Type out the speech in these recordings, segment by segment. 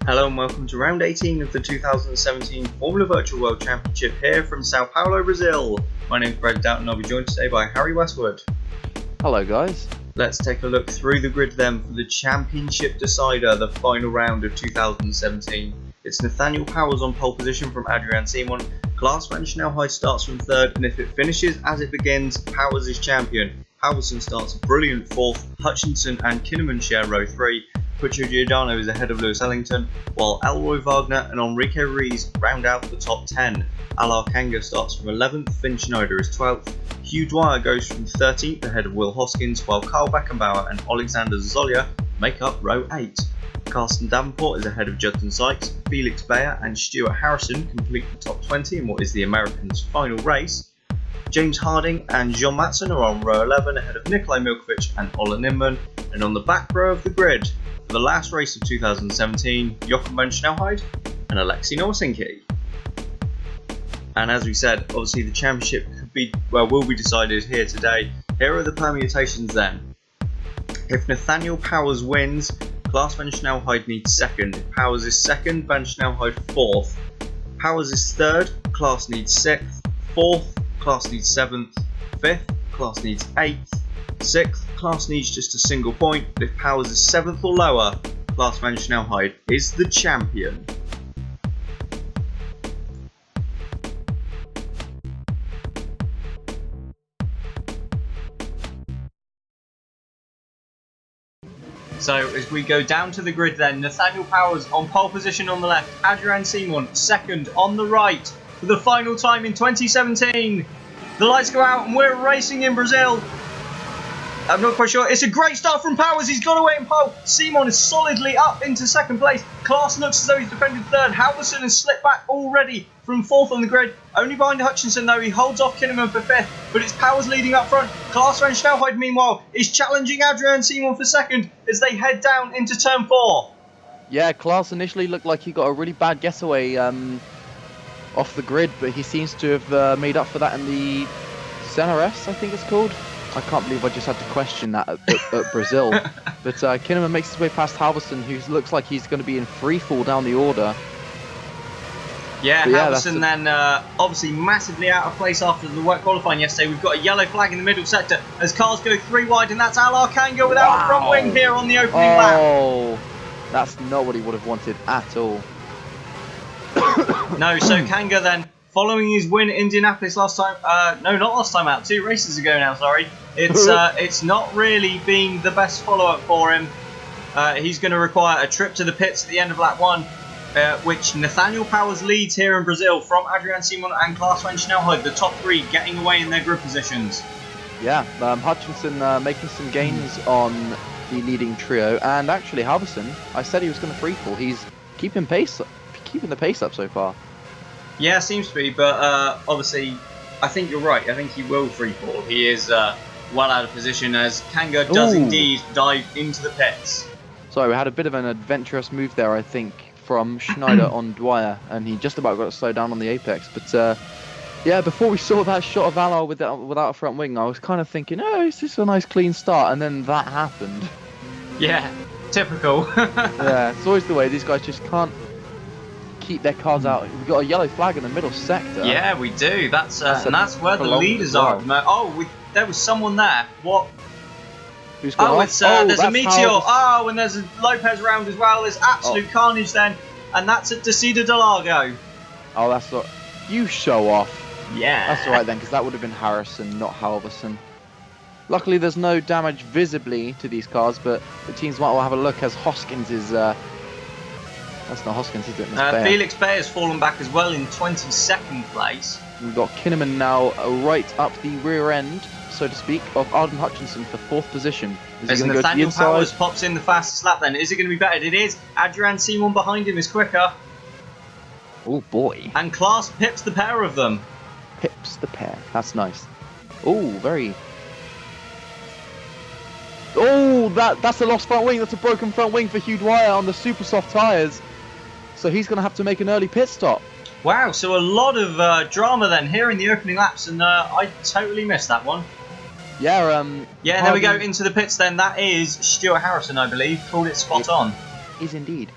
Hello and welcome to round 18 of the 2017 Formula Virtual World Championship here from Sao Paulo, Brazil. My name is Brad Downton and I'll be joined today by Harry Westwood. Hello guys. Let's take a look through the grid then for the championship decider, the final round of 2017. It's Nathaniel Powers on pole position from Adrian Simon. Klaas van Snelheid starts from third, and if it finishes as it begins, Powers is champion. Halverson starts brilliant fourth, Hutchinson and Kinnaman share row 3. Puccio Giordano is ahead of Lewis Ellington, while Elroy Wagner and Enrique Ruiz round out the top 10. Alar Kanga starts from 11th, Finn Schneider is 12th, Hugh Dwyer goes from 13th ahead of Will Hoskins, while Carl Beckenbauer and Alexander Zolia make up row 8. Carsten Davenport is ahead of Judson Sykes, Felix Bayer and Stuart Harrison complete the top 20 in what is the Americans' final race. James Harding and John Matson are on row 11 ahead of Nikolai Milkovic and Ola Nimman, and on the back row of the grid, for the last race of 2017, Jochen van Snelheid and Alexei Nowasinski. And as we said, obviously the championship will be decided here today. Here are the permutations then. If Nathaniel Powers wins, Klaas van Snelheid needs second. If Powers is second, van Snelheid fourth. Powers is third, Klaas needs sixth. Fourth, Klaas needs seventh. Fifth, Klaas needs eighth. Sixth, Klaas needs just a single point, but if Powers is 7th or lower, Klaas van Snelheid is the champion. So as we go down to the grid then, Nathaniel Powers on pole position on the left, Adrian Simon second on the right for the final time in 2017. The lights go out and we're racing in Brazil. I'm not quite sure. It's a great start from Powers. He's got away in pole. Simon is solidly up into second place. Klaas looks as though he's defended third. Halverson has slipped back already from fourth on the grid. Only behind Hutchinson though. He holds off Kinnaman for fifth. But it's Powers leading up front. Klaas van Snelheid meanwhile is challenging Adrian Simon for second as they head down into turn 4. Yeah, Klaas initially looked like he got a really bad getaway off the grid, but he seems to have made up for that in the CNRS, I think it's called. I can't believe I just had to question that at Brazil. But Kinnaman makes his way past Halverson, who looks like he's going to be in free fall down the order. Yeah, Halverson then obviously massively out of place after the wet qualifying yesterday. We've got a yellow flag in the middle sector as cars go 3 wide, and that's Alar Kanga without a front wing here on the opening lap. Oh, that's not what he would have wanted at all. No, so Kanga then, following his win at Indianapolis last time, no, not last time out, 2 races ago now, sorry. It's not really been the best follow-up for him. He's going to require a trip to the pits at the end of lap 1, which Nathaniel Powers leads here in Brazil from Adrian Simon and Klaas van Snelheid, the top 3 getting away in their grid positions. Yeah, Hutchinson making some gains on the leading trio, and actually Halverson, I said he was going to free fall. He's keeping the pace up so far. Yeah, seems to be, but obviously, I think you're right. I think he will free fall. He is well out of position as Kanga does indeed dive into the pits. Sorry, we had a bit of an adventurous move there, I think, from Schneider on Dwyer, and he just about got to slow down on the apex. But yeah, before we saw that shot of Alar without a front wing, I was kind of thinking, oh, is this a nice clean start? And then that happened. Yeah, typical. Yeah, it's always the way. These guys just can't keep their cars out. We've got a yellow flag in the middle sector. Yeah, we do. That's where the leaders are. Oh, there was someone there. What? Who's gone off? There's a Meteor. Oh, and there's a Lopez round as well. There's absolute carnage then. And that's at Descida del Lago. Oh, that's not... You show off. Yeah. That's alright then, because that would have been Harrison, not Halverson. Luckily, there's no damage visibly to these cars, but the teams might well have a look as Hoskins is... That's not Hoskins, is it? Felix Bayer has fallen back as well in 22nd place. We've got Kinnaman now right up the rear end, so to speak, of Arden Hutchinson for 4th position. As Nathaniel Powers pops in the fastest lap then. Is it going to be better? It is. Adrian Simon behind him is quicker. Oh boy. And Klaas pips the pair of them. Pips the pair. That's nice. Oh, very... Oh, that's a lost front wing. That's a broken front wing for Hugh Dwyer on the super soft tyres. So he's going to have to make an early pit stop. Wow, so a lot of drama then here in the opening laps, and I totally missed that one. Yeah, yeah, there we go, into the pits then. That is Stuart Harrison, I believe. Called it spot on. Is indeed.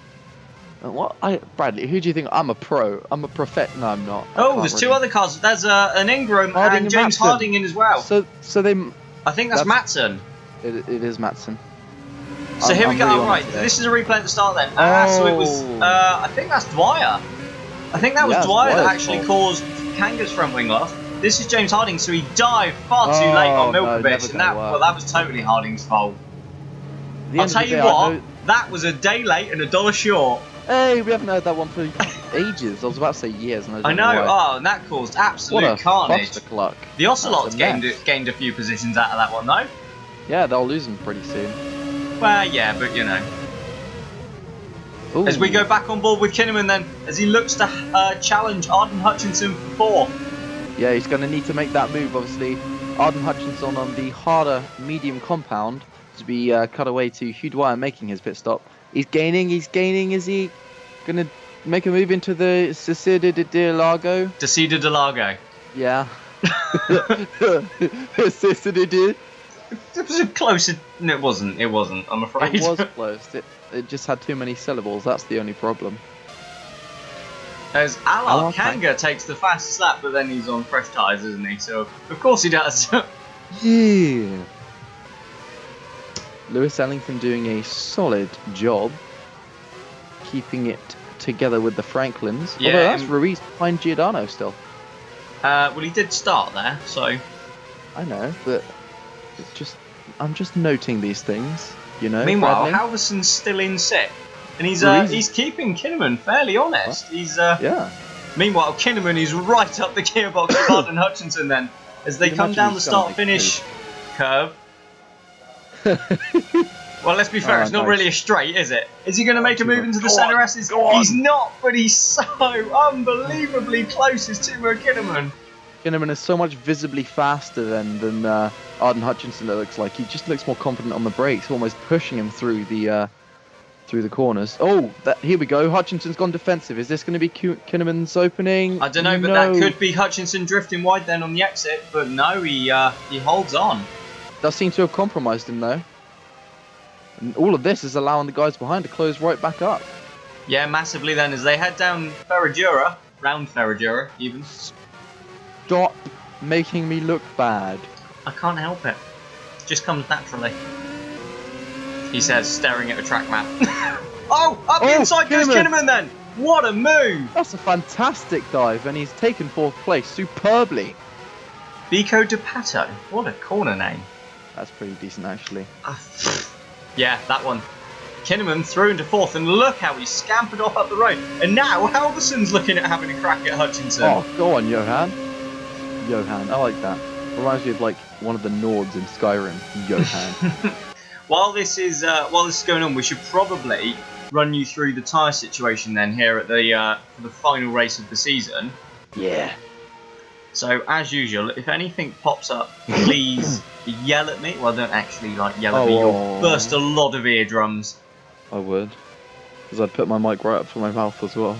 What? Bradley, who do you think? I'm a pro. I'm a prophet. No, I'm not. Oh, there's two other cars. There's an Ingram Harding and James Matson. Harding in as well. So they. I think that's Matson. It is Matson. So here we go. Really Right, this is a replay at the start then. So it was. I think that's Dwyer. I think that was Dwyer that actually caused Kanga's front wing off. This is James Harding, so he dived far too late on Milkovich, and that was totally Harding's fault. I'll tell you what, that was a day late and $1 short. Hey, we haven't heard that one for ages. I was about to say years. And I know. Oh, and that caused absolute carnage. The Ocelots gained a few positions out of that one, though. Yeah, they'll lose them pretty soon. Well, yeah, but you know. Ooh. As we go back on board with Kinnaman then, as he looks to challenge Arden Hutchinson for 4th. Yeah, he's going to need to make that move, obviously. Arden Hutchinson on the harder medium compound to be cut away to Hugh Dwyer making his pit stop. He's gaining. Is he going to make a move into the Cicida de Lago? Cicida de Lago. Yeah. Cicida de... It was close. No, it wasn't. It wasn't, I'm afraid. It was close. It just had too many syllables. That's the only problem. As Alok Kanga takes the fastest lap, but then he's on fresh tyres, isn't he? So, of course he does. Yeah. Lewis Ellington doing a solid job keeping it together with the Franklins. Yeah, although that's Ruiz behind Giordano still. Well, he did start there, so... I know, but I'm just noting these things, you know. Meanwhile, Bradley. Halverson's still in 6th, and he's keeping Kinnaman fairly honest. Yeah. Meanwhile, Kinnaman is right up the gearbox of Arden Hutchinson then, as they come down the start-finish curve. Well, let's be fair, it's not really a straight, is it? Is he going to make a move into the centre S's? He's not, but he's so unbelievably close as Timo Kinnaman. Kinnaman is so much visibly faster than Arden Hutchinson, it looks like. He just looks more confident on the brakes, almost pushing him through the corners. Oh, here we go. Hutchinson's gone defensive. Is this going to be Kinnaman's opening? I don't know, but that could be Hutchinson drifting wide then on the exit. But no, he holds on. Does seem to have compromised him, though. And all of this is allowing the guys behind to close right back up. Yeah, massively then, as they head down Ferradura, round Ferradura even. Stop making me look bad. I can't help it. It just comes naturally. He says, staring at a track map. Up the inside goes Kinnaman then! What a move! That's a fantastic dive, and he's taken 4th place superbly. Vico De Pato, what a corner name. That's pretty decent, actually. Yeah, that one. Kinnaman through into 4th, and look how he scampered off up the road. And now Halverson's looking at having a crack at Hutchinson. Oh, go on, Johan. Johan, I like that. Reminds me of like one of the Nords in Skyrim. Johan. While this is going on, we should probably run you through the tyre situation then here at for the final race of the season. Yeah. So as usual, if anything pops up, please yell at me. Well, don't actually yell at me. You'll burst a lot of eardrums. I would, because I'd put my mic right up to my mouth as well.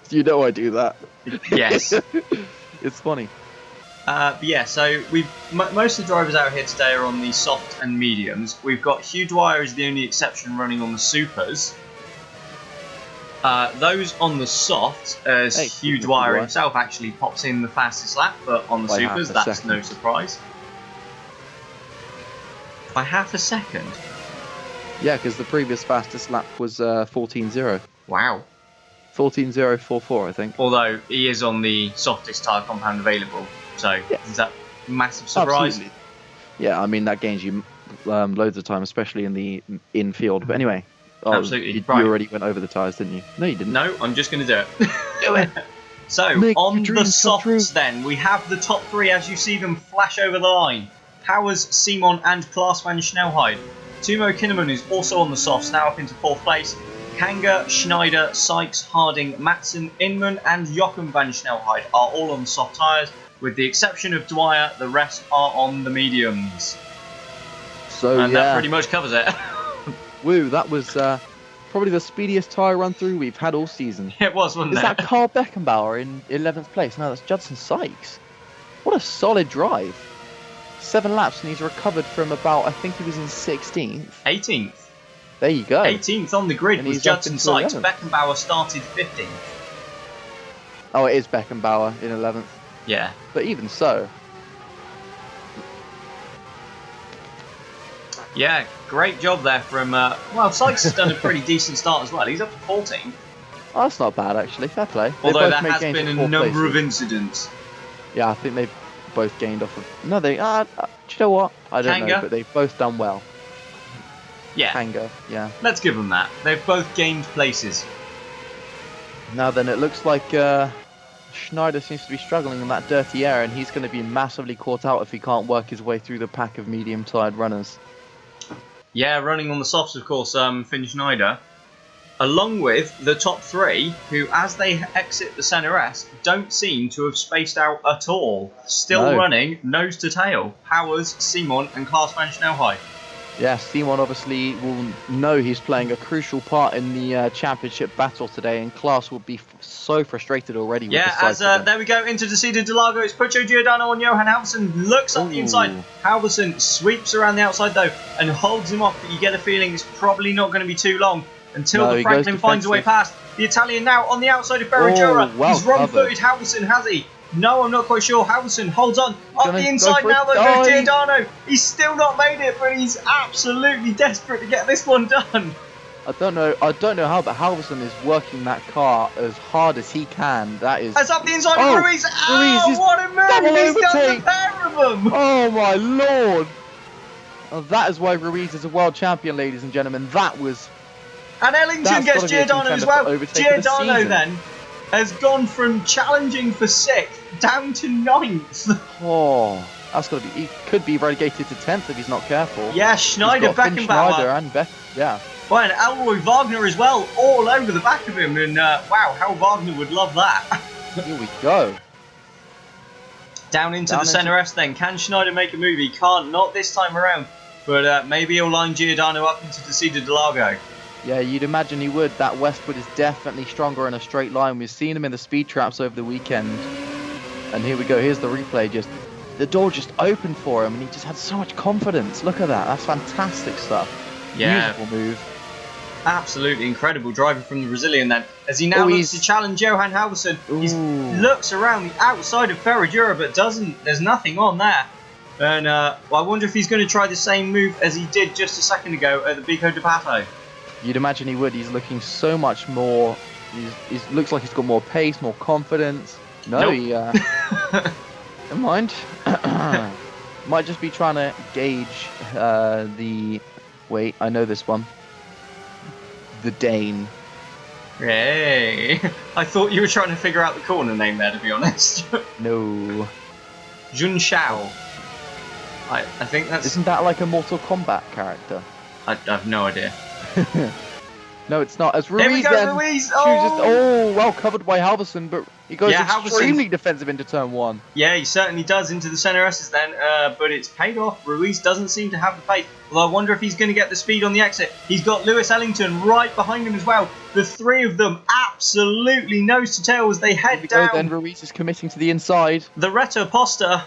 You know I do that. Yes. It's funny. But yeah, so most of the drivers out here today are on the soft and mediums. We've got Hugh Dwyer is the only exception running on the supers. Those on the soft, as Hugh Dwyer himself actually pops in the fastest lap, but on the supers, that's no surprise. By half a second? Yeah, because the previous fastest lap was 14.0. Wow. 14.044, I think. Although he is on the softest tyre compound available, so is that a massive surprise? Absolutely. Yeah, I mean, that gains you loads of time, especially in the infield. But anyway, absolutely. You already went over the tyres, didn't you? No, you didn't. No, I'm just going to do it. Do it. So, on the softs then, we have the top 3 as you see them flash over the line. Powers, Simon and Klaas van Snelheid. Timo Kinnaman is also on the softs, now up into 4th place. Kanga, Schneider, Sykes, Harding, Matson, Inman and Joachim van Snelheid are all on the soft tyres. With the exception of Dwyer, the rest are on the mediums. So, and that pretty much covers it. Woo, that was probably the speediest tyre run through we've had all season. It was, wasn't it? Is that Carl Beckenbauer in 11th place? No, that's Judson Sykes. What a solid drive. 7 laps and he's recovered from about, I think he was in 16th. 18th. There you go. 18th on the grid And was he's up Judson into Sykes. 11th. Beckenbauer started 15th. Oh, it is Beckenbauer in 11th. Yeah. But even so. Yeah, great job there from... well, Sykes has done a pretty decent start as well. He's up to 14th. Oh, that's not bad, actually. Fair play. Although both there made has gains been of a 4 number places. of incidents. Yeah, I think they've both gained off of... No, they... do you know what? I don't know, Kanga? but they've both done well. Yeah, Kanga, yeah. let's give them that. They've both gained places. Now then, it looks like Schneider seems to be struggling in that dirty air, and he's going to be massively caught out if he can't work his way through the pack of medium-tired runners. Yeah, running on the softs, of course, Finn Schneider. Along with the top 3, who, as they exit the Centre S, don't seem to have spaced out at all. Still running, nose to tail. Powers, Simon, and Klaas van Snelheid. Yeah, Simon obviously will know he's playing a crucial part in the championship battle today, and Klaas will be so frustrated already with the as there we go, into Desida de Lago. It's Puccio Giordano on Johan Halverson. Looks up the inside. Halverson sweeps around the outside, though, and holds him off, but you get a feeling it's probably not going to be too long until the Franklin finds a way past. The Italian now on the outside of Ferragura. He's wrong-footed, Halverson, has he? No, I'm not quite sure. Halverson holds on. Up the inside now, though, goes Giordano. He's still not made it, but he's absolutely desperate to get this one done. I don't know how, but Halverson is working that car as hard as he can. That is... That's up the inside of Ruiz. Oh, what a move. He's done the pair of them. Oh, my Lord. Oh, that is why Ruiz is a world champion, ladies and gentlemen. That was... And Ellington gets Giordano as well. Giordano then has gone from challenging for 6th down to 9th. Oh, that's got to be... He could be relegated to 10th if he's not careful. Yeah, Schneider, Beckenbauer. Schneider and yeah. Well, and Elroy Wagner as well, all over the back of him. And wow, how Wagner would love that. Here we go. Down into the Centre S then. Can Schneider make a move? He can't, not this time around. But maybe he'll line Giordano up into Desida de Lago. Yeah, you'd imagine he would. That Westwood is definitely stronger in a straight line. We've seen him in the speed traps over the weekend. And here we go. Here's the replay. Just the door just opened for him, and he just had so much confidence. Look at that. That's fantastic stuff. Yeah. Beautiful move. Absolutely incredible driving from the Brazilian then. As he now looks to challenge Johan Halverson. He looks around the outside of Ferragura, but doesn't. There's nothing on there. And well, I wonder if he's going to try the same move as he did just a second ago at the Bico de Pato. You'd imagine he would. He's looking so much more. He looks like he's got more pace, more confidence. No, he. Never mind. Might just be trying to gauge the. Wait, I know this one. The Dane. Hey, I thought you were trying to figure out the corner name there, to be honest. No. Jun Shao. I think that's... Isn't that like a Mortal Kombat character? I have no idea. No, it's not. As Ruiz Here we go, then Ruiz! Well covered by Halverson, but he goes extremely defensive into turn 1. Yeah, he certainly does into the Centre S's then, but it's paid off. Ruiz doesn't seem to have the pace. Although I wonder if he's going to get the speed on the exit. He's got Lewis Ellington right behind him as well. The 3 of them absolutely nose to tail as they head down. Then Ruiz is committing to the inside. The Reto Posta.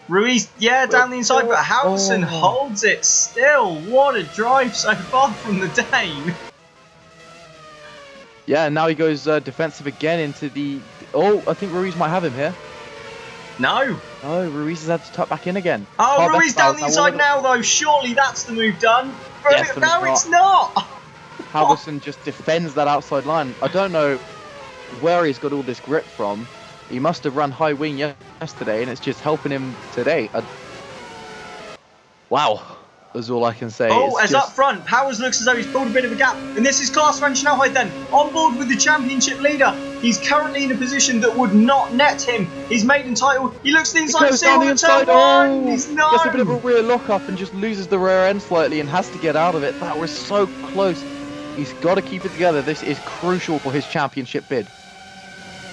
Ruiz, down the inside, but Halverson holds it still. What a drive so far from the Dane. Yeah, now he goes defensive again into the... Oh, I think Ruiz might have him here. No. Oh, Ruiz has had to tuck back in again. Oh, Ruiz down the inside now, though. Surely that's the move done. But no, it's not. Halverson just defends that outside line. I don't know where he's got all this grip from. He must have run high wing yesterday, and it's just helping him today. Wow, is all I can say. Oh, as up front, Powers looks as though he's pulled a bit of a gap. And this is Klaas van Snelheid then, on board with the championship leader. He's currently in a position that would not net him his maiden title. He looks to the inside of Seal at turn 1. He's no. Gets a bit of a rear lock-up and just loses the rear end slightly and has to get out of it. That was so close. He's got to keep it together. This is crucial for his championship bid.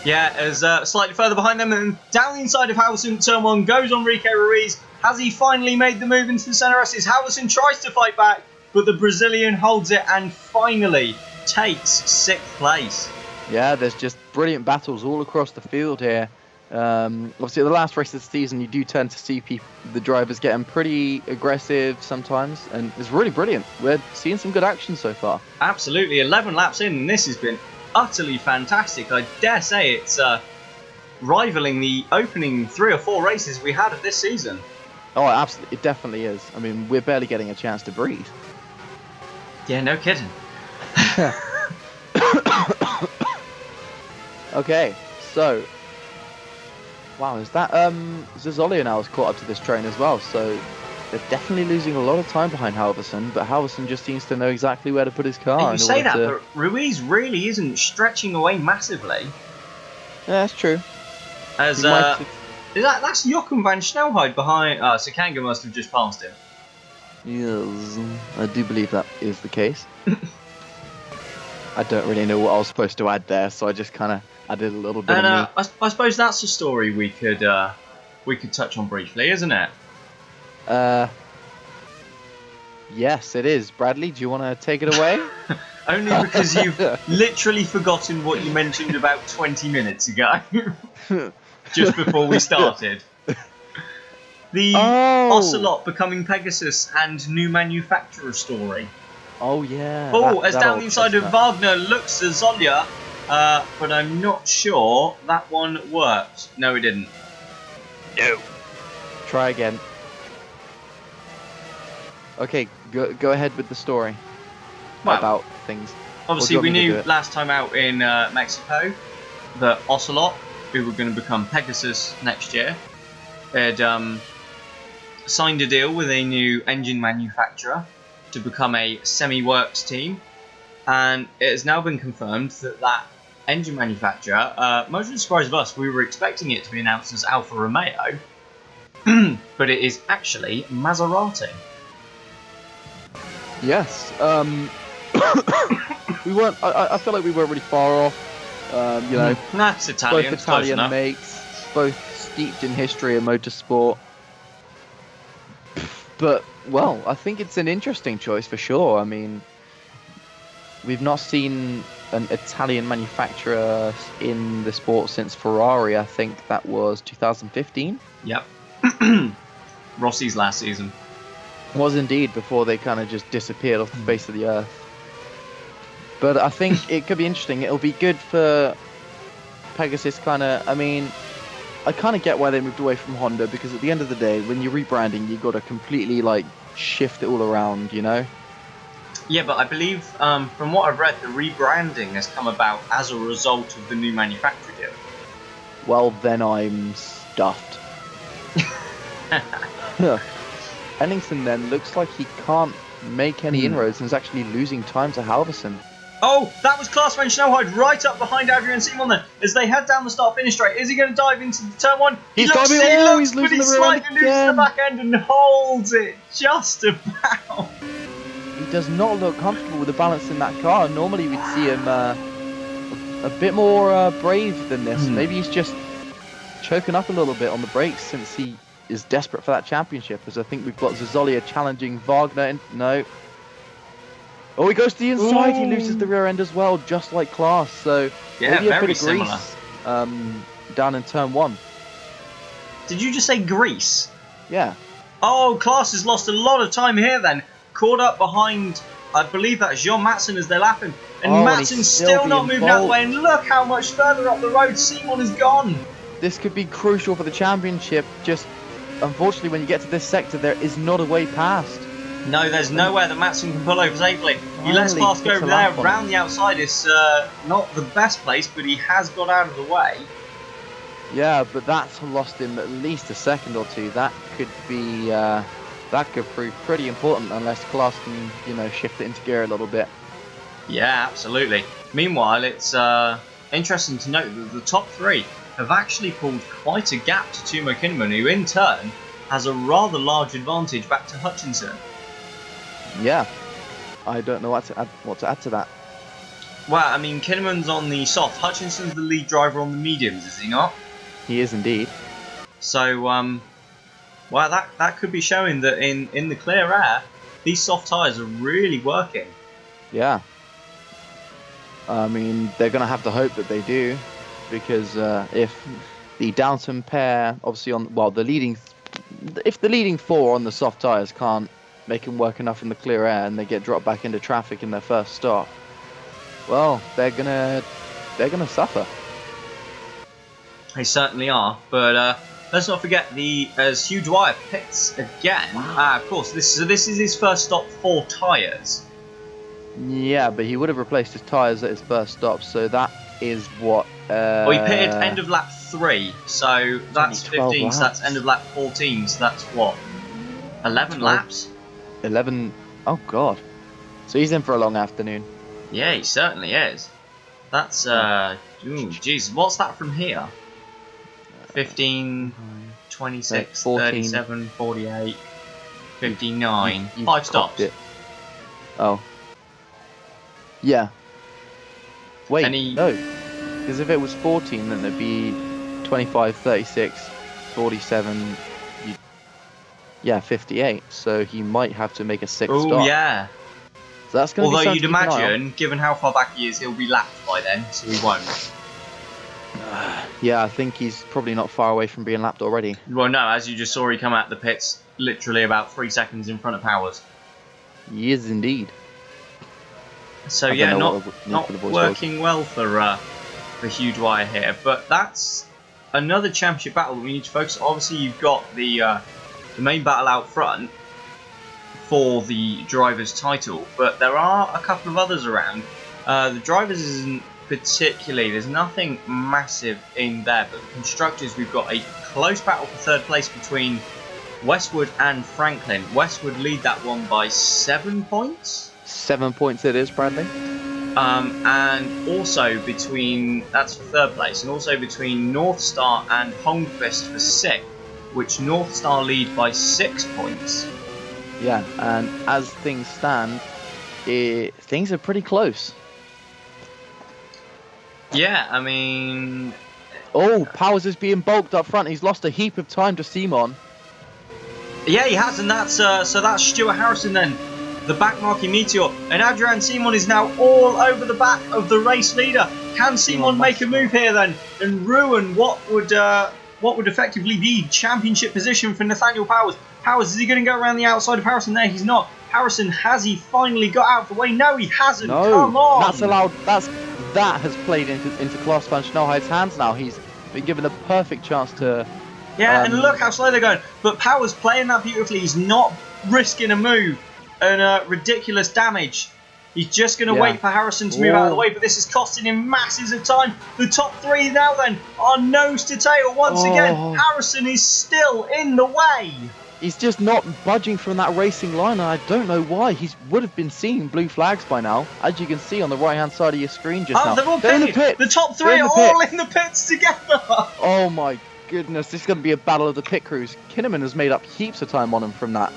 Yeah, as slightly further behind them and down the inside of Halverson, turn 1 goes on Rico Ruiz. Has he finally made the move into the Centre S's? Halverson tries to fight back, but the Brazilian holds it and finally takes 6th place. Yeah, there's just brilliant battles all across the field here Obviously, the last race of the season, you do tend to see the drivers getting pretty aggressive sometimes, and it's really brilliant. We're seeing some good action so far. Absolutely, 11 laps in, and this has been utterly fantastic. I dare say it's rivaling the opening 3 or 4 races we had of this season. Oh, absolutely, it definitely is. I mean, we're barely getting a chance to breathe. Yeah, no kidding. Okay, so wow, is that Zazzolia now has caught up to this train as well, so they're definitely losing a lot of time behind Halverson, but Halverson just seems to know exactly where to put his car. And you say that, but Ruiz really isn't stretching away massively. Yeah, that's true. As that's Jochen van Snelheid behind. Sakanga must have just passed him. Yes, I do believe that is the case. I don't really know what I was supposed to add there, so I just kind of added a little bit of me. I suppose that's a story we could touch on briefly, isn't it? Yes, it is. Bradley, do you want to take it away? Only because you've literally forgotten what you mentioned about 20 minutes ago, just before we started. The Ocelot becoming Pegasus and new manufacturer story. Oh yeah. As down the inside of Wagner looks at Zolia, but I'm not sure that one worked. No, it didn't. No. Try again. Okay, go ahead with the story about things. Obviously, we knew last time out in Mexico that Ocelot, who were going to become Pegasus next year, had signed a deal with a new engine manufacturer to become a semi-works team, and it has now been confirmed that that engine manufacturer, much to the surprise of us, we were expecting it to be announced as Alfa Romeo, but it is actually Maserati. Yes. We weren't. I feel like we weren't really far off. You know, that's Italian. Both Italian makes, both steeped in history and motorsport. But well, I think it's an interesting choice for sure. I mean, we've not seen an Italian manufacturer in the sport since Ferrari. I think that was 2015. Yep. Rossi's last season. Was indeed, before they kind of just disappeared off the face of the earth. But I think it could be interesting. It'll be good for Pegasus I mean, I kind of get why they moved away from Honda, because at the end of the day, when you're rebranding, you've got to completely, shift it all around, you know? Yeah, but I believe, from what I've read, the rebranding has come about as a result of the new manufacturer deal. Well, then I'm stuffed. Henningsen then looks like he can't make any inroads and is actually losing time to Halverson. Oh, that was Klaas van Snelheid right up behind Adrian Simon then, as they head down the start-finish straight. Is he going to dive into the turn one? He's looking, but he slightly loses the back end and holds it just about. He does not look comfortable with the balance in that car. Normally we'd see him a bit more brave than this. Maybe he's just choking up a little bit on the brakes since he is desperate for that championship, as I think we've got Zazzolia challenging Wagner. No. Oh, he goes to the inside. He loses the rear end as well, just like Klaas. So yeah, maybe a very bit of similar. Grease down in turn one. Did you just say Grease? Yeah. Oh, Klaas has lost a lot of time here then. Caught up behind, I believe that's Jean Matson as they're lapping. And Matson's still not moving out of the way. And look how much further up the road Simon has gone. This could be crucial for the championship. Just unfortunately, when you get to this sector, there is not a way past. No, there's nowhere that Matson can pull over safely. He lets Klaas go over there, round the outside. It's not the best place, but he has got out of the way. Yeah, but that's lost him at least a second or two. That could be, that could prove pretty important unless Klaas can, shift it into gear a little bit. Yeah, absolutely. Meanwhile, it's interesting to note that the top three have actually pulled quite a gap to Timo Kinnaman, who in turn has a rather large advantage back to Hutchinson. Yeah, I don't know what to add to that. Well, I mean, Kinnaman's on the soft. Hutchinson's the lead driver on the mediums, is he not? He is indeed. So, well, that could be showing that in the clear air, these soft tyres are really working. Yeah. I mean, they're going to have to hope that they do, because if the Downton pair, obviously on, well, if the leading 4 on the soft tyres can't make them work enough in the clear air and they get dropped back into traffic in their first stop, well, they're gonna suffer. They certainly are, but let's not forget as Hugh Dwyer pits again. Wow. Of course, this is his first stop for tyres. Yeah, but he would have replaced his tyres at his first stop, so that is what... Well, he pitted end of lap 3, so that's 15, laps. so that's end of lap 14, so that's what? 11 laps? 11... Oh, God. So he's in for a long afternoon. Yeah, he certainly is. That's, jeez, what's that from here? 15, 26, 37, 48, 59, You 5 stops. it. Oh. Yeah. Wait, no. Because if it was 14, then it'd be 25, 36, 47, yeah, 58. So he might have to make a 6th stop. Oh, yeah. So that's going to be Although something you'd to keep an eye on. imagine, given how far back he is, he'll be lapped by then, so he won't. Yeah, I think he's probably not far away from being lapped already. Well, no, as you just saw, he come out the pits literally about 3 seconds in front of Powers. He is indeed. So yeah, not working well for Hugh Dwyer here. But that's another championship battle that we need to focus on. Obviously, you've got the main battle out front for the drivers' title, but there are a couple of others around. The drivers isn't particularly, there's nothing massive in there, but the constructors, we've got a close battle for 3rd place between Westwood and Franklin. Westwood lead that one by 7 points. 7 points it is, Bradley. And also that's for 3rd place, and also between North Star and Holmquist for 6th, which North Star lead by 6 points. Yeah, and as things stand, things are pretty close. Yeah, I mean... Oh, Powers is being bulked up front. He's lost a heap of time to Simon. Yeah, he has, and that's so that's Stuart Harrison then, the backmarking Meteor, and Adrian Simon is now all over the back of the race leader. Can Simon make a move here then and ruin what would effectively be championship position for Nathaniel Powers? Powers, is he going to go around the outside of Harrison there? He's not. Harrison, has he finally got out of the way? No, he hasn't. No, come on. That's allowed. That has played into Klaus van Schnellheid's hands now. He's been given a perfect chance to... Yeah, and look how slow they're going. But Powers playing that beautifully. He's not risking a move and ridiculous damage. He's just going to wait for Harrison to move out of the way, but this is costing him masses of time. The top 3 now then are nose to tail once again. Harrison is still in the way. He's just not budging from that racing line, and I don't know why. He would have been seeing blue flags by now, as you can see on the right-hand side of your screen just now. They're all in the pitted. pit. The top 3 are all in the pits together. Oh my goodness, this is going to be a battle of the pit crews. Kinnaman has made up heaps of time on him from that.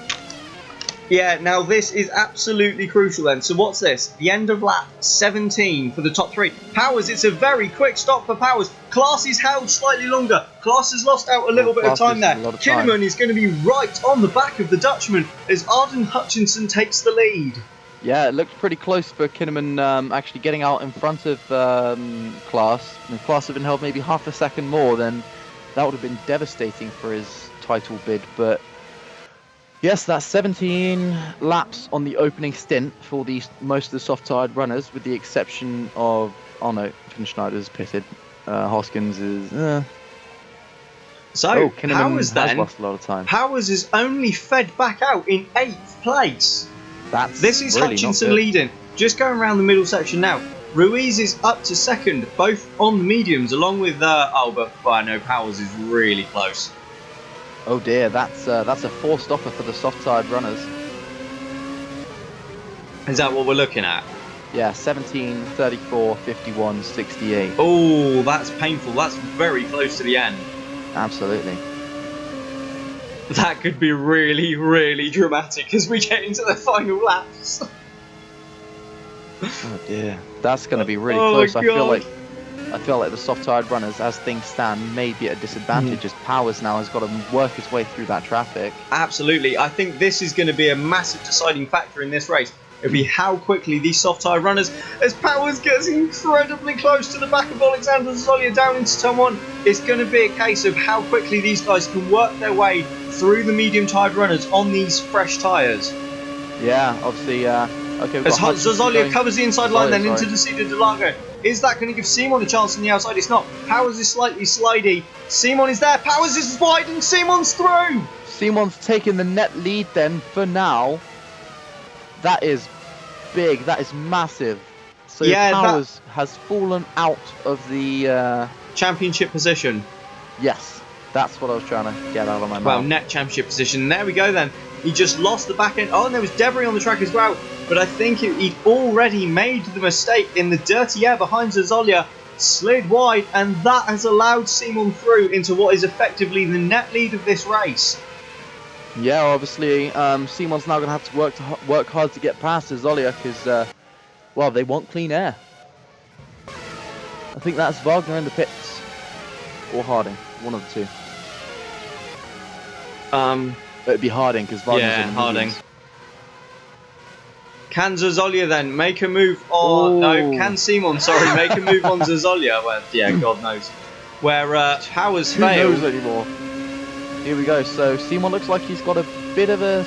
Yeah, now this is absolutely crucial then. So what's this? The end of lap 17 for the top 3. Powers, it's a very quick stop for Powers. Klaas is held slightly longer. Klaas has lost out a little bit of time there. Kinnaman is going to be right on the back of the Dutchman as Arden Hutchinson takes the lead. Yeah, it looked pretty close for Kinnaman actually getting out in front of Klaas. If Klaas had been held maybe half a second more, then that would have been devastating for his title bid, but... Yes, that's 17 laps on the opening stint for most of the soft-tired runners, with the exception of... Oh no, Schneider's pitted. Hoskins is... So, Powers has lost a lot of time. Powers is only fed back out in 8th place. This is really Hutchinson leading. Just going around the middle section now. Ruiz is up to 2nd, both on the mediums, along with... but I know Powers is really close. Oh dear, that's a 4-stopper for the soft-tired runners. Is that what we're looking at? Yeah, 17, 34, 51, 68. Oh, that's painful. That's very close to the end. Absolutely. That could be really, really dramatic as we get into the final laps. Oh dear, that's going to be really close. I feel like the soft-tired runners, as things stand, may be at a disadvantage as Powers now has got to work his way through that traffic. Absolutely. I think this is going to be a massive deciding factor in this race. It'll be how quickly these soft tyre runners, as Powers gets incredibly close to the back of Alexander Zolya down into turn 1, it's going to be a case of how quickly these guys can work their way through the medium tyre runners on these fresh tyres. Yeah, obviously, okay. As Zolya covers the inside line then sorry. into the seat of Interlagos. Is that going to give Simon a chance on the outside? It's not. Powers is slightly slidey. Simon is there. Powers is wide and Simon's through. Simon's taking the net lead then for now. That is big. That is massive. So Yeah, Powers has fallen out of the... Championship position. Yes, that's what I was trying to get out of my Well, mouth. net championship position. There we go then. He just lost the back end. Oh, and there was debris on the track as well. But I think he'd already made the mistake in the dirty air behind Zolya, slid wide, and that has allowed Simon through into what is effectively the net lead of this race. Yeah, obviously, Simon's now going to have to work hard to get past Zolya because, well, they want clean air. I think that's Wagner in the pits. Or Harding, one of the two. It'd be Harding because Wagner's in the Harding. mediums. Can Zolya then make a move on... No, can Simon, sorry, make a move on Zolya? Well, yeah, God knows. Where Powers Who failed. knows anymore? Here we go. So Simon looks like he's got a bit of a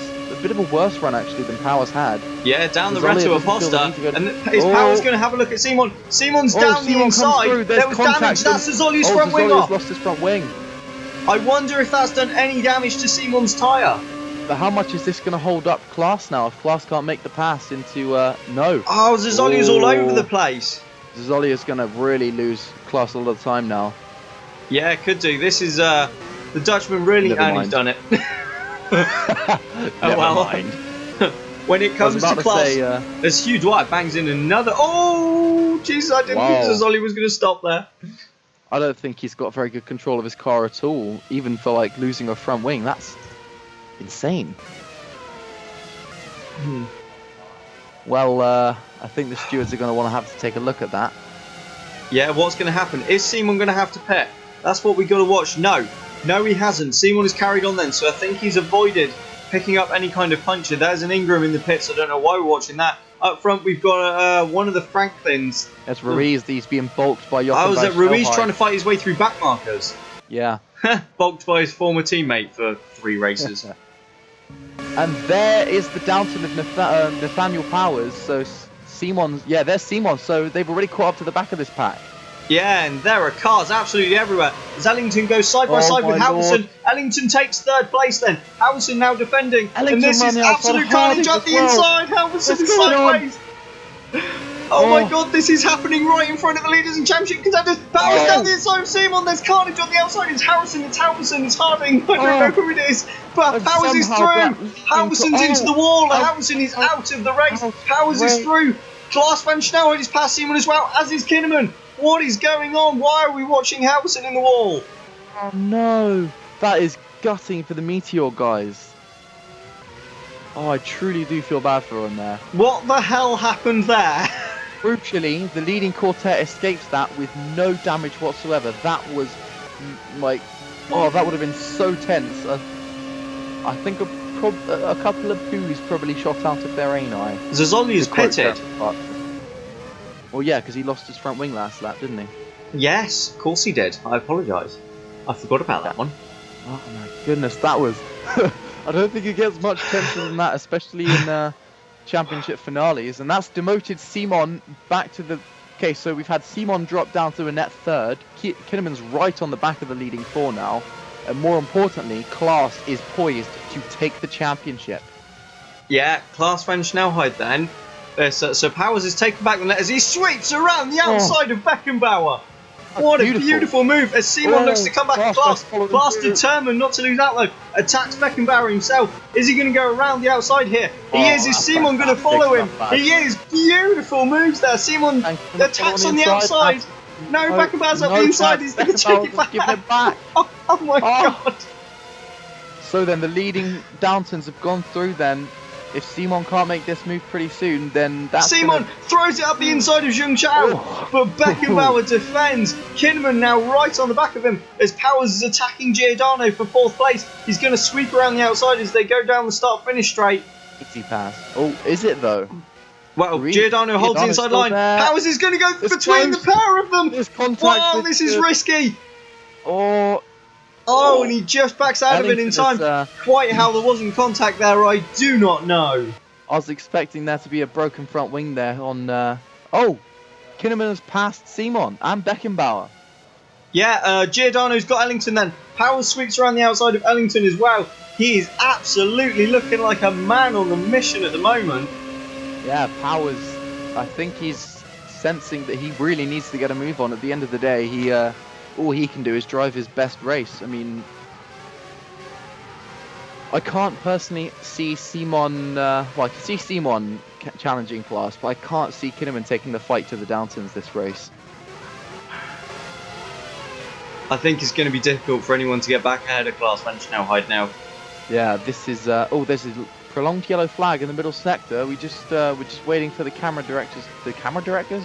worse run actually than Powers had. Yeah, down the Zolya Reto doesn't feel the Aposta. need to go- And is Powers going to have a look at Simon? Simon's down the Simon comes inside. through. There was damage. That's Zolya's front wing Zolya's off. lost his front wing. I wonder if that's done any damage to Simon's tyre. But how much is this going to hold up Klaas now if Klaas can't make the pass into no? Oh, Zolya's all over the place. Zolya's going to really lose Klaas all the time now. Yeah, could do. This is the Dutchman really Never and mind. he's done it. Never well. mind. When it comes to Klaas, as Hugh Dwight bangs in another. Oh, Jesus! I didn't think Zolya was going to stop there. I don't think he's got very good control of his car at all, even for like losing a front wing. That's insane. Well, I think the stewards are going to want to have to take a look at that. Yeah, what's going to happen? Is Simon going to have to pit? That's what we got to watch. No, he hasn't. Simon has carried on then, so I think he's avoided picking up any kind of puncture. There's an Ingram in the pits. I don't know why we're watching that. Up front, we've got one of the Franklins. That's Ruiz. He's being bulked by Jochen. I was at Ruiz trying to fight his way through back markers. Yeah. Bulked by his former teammate for 3 races. And there is the Downton of Nathaniel Powers. So Simon, yeah, there's Simon. So they've already caught up to the back of this pack. Yeah, and there are cars absolutely everywhere. As Ellington goes side by side with Howison. Ellington takes 3rd place then. Howison now defending. And this is absolute carnage at the inside. Howison is sideways. Oh my god, this is happening right in front of the leaders and championship contenders. Powers down the inside of Simon. There's carnage on the outside. It's Harrison, it's Howison, it's Harding. I don't know who it is. But Powers is through. Howison's into the wall. And Howison is out of the race. Powers is through. Klaas van Snelheid is past Simon as well, as is Kinnaman. What is going on? Why are we watching Howison in the wall? Oh no, that is gutting for the Meteor guys. Oh, I truly do feel bad for him there. What the hell happened there? Crucially, the leading quartet escapes that with no damage whatsoever. That was like, oh, that would have been so tense. I think a couple of boos probably shot out of their ani. Zolya's pitted. Well, yeah, because he lost his front wing last lap, didn't he? Yes, of course he did. I apologise. I forgot about that one. Oh my goodness, that was... I don't think it gets much tension than that, especially in championship finales. And that's demoted Simon back to the... Okay, so we've had Simon drop down to a net 3rd. Kinnaman's right on the back of the leading 4 now. And more importantly, Klaas is poised to take the championship. Yeah, Klaas van Snelheid then. So Powers is taken back the net as he sweeps around the outside of Beckenbauer. What a beautiful move as Simon looks to come back at Klaas. Klaas determined not to lose that load. Attacks Beckenbauer himself. Is he going to go around the outside here? He is. Is Simon going to follow him? He is. Beautiful moves there. Simon attacks on the outside. No, Beckenbauer's up the inside. He's going to take it back. Give it back. Oh my god. So then the leading Downtons have gone through then. If Simon can't make this move pretty soon, then that's Simon throws it up the inside of Jung Chao, but Beckenbauer defends. Kinnaman now right on the back of him as Powers is attacking Giordano for 4th place. He's going to sweep around the outside as they go down the start-finish straight. Easy pass. Oh, is it though? Well, Giordano holds the Giordano's inside still line. there. Powers is going to go It's between close. the pair of them. There's contact. Whoa, with this is the- risky. Oh, Oh, and he just backs out of it in Ellington time. is, Quite how there wasn't contact there, I do not know. I was expecting there to be a broken front wing there on. Oh, Kinnaman has passed Simon and Beckenbauer. Yeah, Giordano's got Ellington then. Powers sweeps around the outside of Ellington as well. He is absolutely looking like a man on the mission at the moment. Yeah, Powers. I think he's sensing that he really needs to get a move on. At the end of the day, he all he can do is drive his best race. I mean, I can't personally see Simon. Well, I can see Simon challenging Class, but I can't see Kinnaman taking the fight to the Downtons this race. I think it's going to be difficult for anyone to get back ahead of Class Schnellheid now. Yeah, this is. Oh, there's a prolonged yellow flag in the middle sector. We're just waiting for the camera directors. The camera directors.